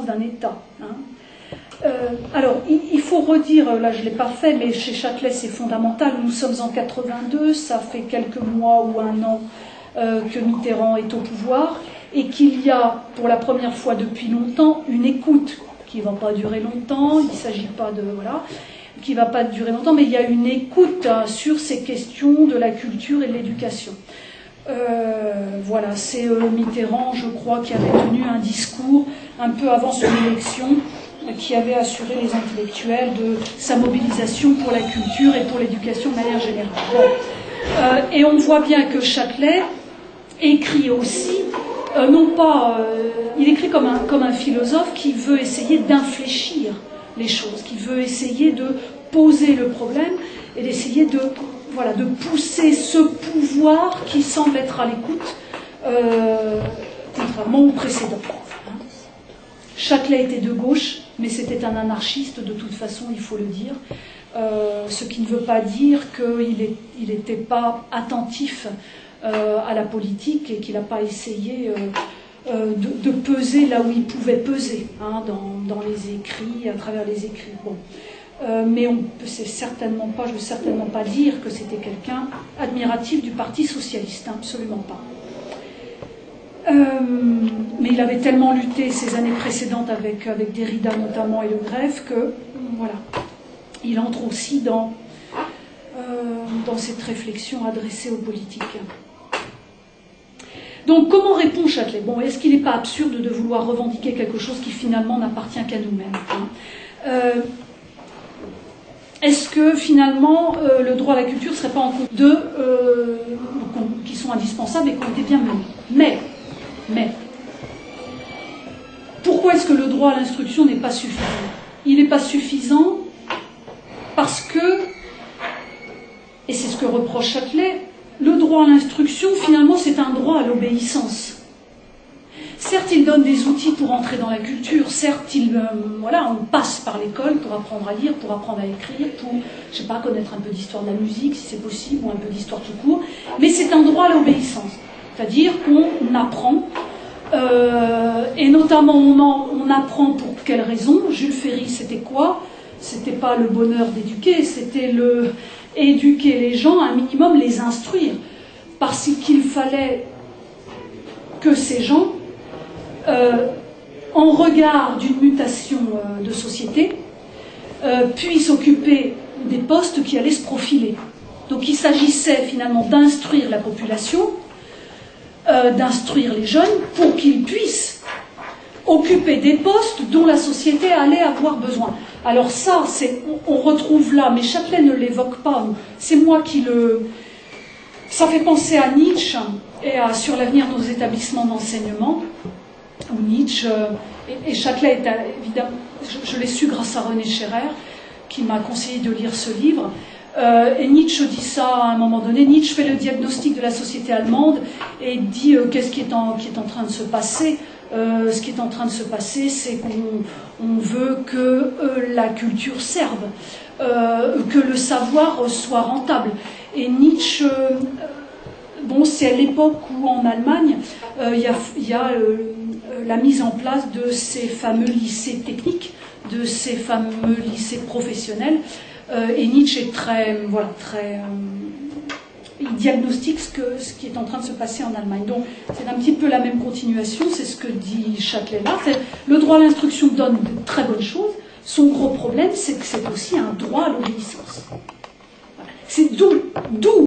d'un État, hein. Alors, il faut redire, là je ne l'ai pas fait, mais chez Châtelet c'est fondamental, nous sommes en 82, ça fait quelques mois ou un an que Mitterrand est au pouvoir, et qu'il y a, pour la première fois depuis longtemps, une écoute qui ne va pas durer longtemps, il ne s'agit pas de... voilà, qui ne va pas durer longtemps, mais il y a une écoute sur ces questions de la culture et de l'éducation. Voilà, c'est Mitterrand, je crois, qui avait tenu un discours un peu avant son élection, qui avait assuré les intellectuels de sa mobilisation pour la culture et pour l'éducation de manière générale. Bon. Et on voit bien que Châtelet écrit aussi, non pas, il écrit comme un philosophe qui veut essayer d'infléchir les choses, qui veut essayer de poser le problème et d'essayer de pousser ce pouvoir qui semble être à l'écoute, contrairement au précédent. Châtelet était de gauche, mais c'était un anarchiste de toute façon, il faut le dire, ce qui ne veut pas dire qu'il n'était pas attentif à la politique et qu'il n'a pas essayé de peser là où il pouvait peser, hein, dans les écrits, à travers les écrits. Bon. Mais je ne veux certainement pas dire que c'était quelqu'un admiratif du Parti socialiste, hein, absolument pas. Mais il avait tellement lutté ces années précédentes avec Derrida notamment et Le Greffe que, voilà, il entre aussi dans cette réflexion adressée aux politiques. Donc, comment répond Châtelet? Bon, est-ce qu'il n'est pas absurde de vouloir revendiquer quelque chose qui finalement n'appartient qu'à nous-mêmes, hein? Est-ce que finalement le droit à la culture ne serait pas en compte qui sont indispensables et qui ont été bien menés? Mais, pourquoi est-ce que le droit à l'instruction n'est pas suffisant? Il n'est pas suffisant parce que, et c'est ce que reproche Châtelet, le droit à l'instruction, finalement, c'est un droit à l'obéissance. Certes, il donne des outils pour entrer dans la culture, certes, on passe par l'école pour apprendre à lire, pour apprendre à écrire, pour, je sais pas, connaître un peu d'histoire de la musique, si c'est possible, ou un peu d'histoire tout court, mais c'est un droit à l'obéissance. C'est-à-dire qu'on apprend, et notamment on apprend pour quelle raison? Jules Ferry, c'était quoi? C'était pas le bonheur d'éduquer, c'était éduquer les gens, un minimum les instruire, parce qu'il fallait que ces gens, en regard d'une mutation de société, puissent occuper des postes qui allaient se profiler. Donc il s'agissait finalement d'instruire la population, d'instruire les jeunes pour qu'ils puissent occuper des postes dont la société allait avoir besoin. Alors ça, on retrouve là, mais Châtelet ne l'évoque pas, c'est moi qui le... Ça fait penser à Nietzsche et sur l'avenir de nos établissements d'enseignement, où Nietzsche, et Châtelet est évidemment, je l'ai su grâce à René Scherrer, qui m'a conseillé de lire ce livre, et Nietzsche dit ça à un moment donné. Nietzsche fait le diagnostic de la société allemande et dit qu'est-ce qui est en train de se passer. Ce qui est en train de se passer, c'est qu'on veut que la culture serve, que le savoir soit rentable. Et Nietzsche, c'est à l'époque où en Allemagne, il y a la mise en place de ces fameux lycées techniques, de ces fameux lycées professionnels. Et Nietzsche est il diagnostique ce qui est en train de se passer en Allemagne. Donc c'est un petit peu la même continuation, c'est ce que dit Châtelet là. Le droit à l'instruction donne de très bonnes choses. Son gros problème, c'est que c'est aussi un droit à l'obéissance. Voilà. C'est d'où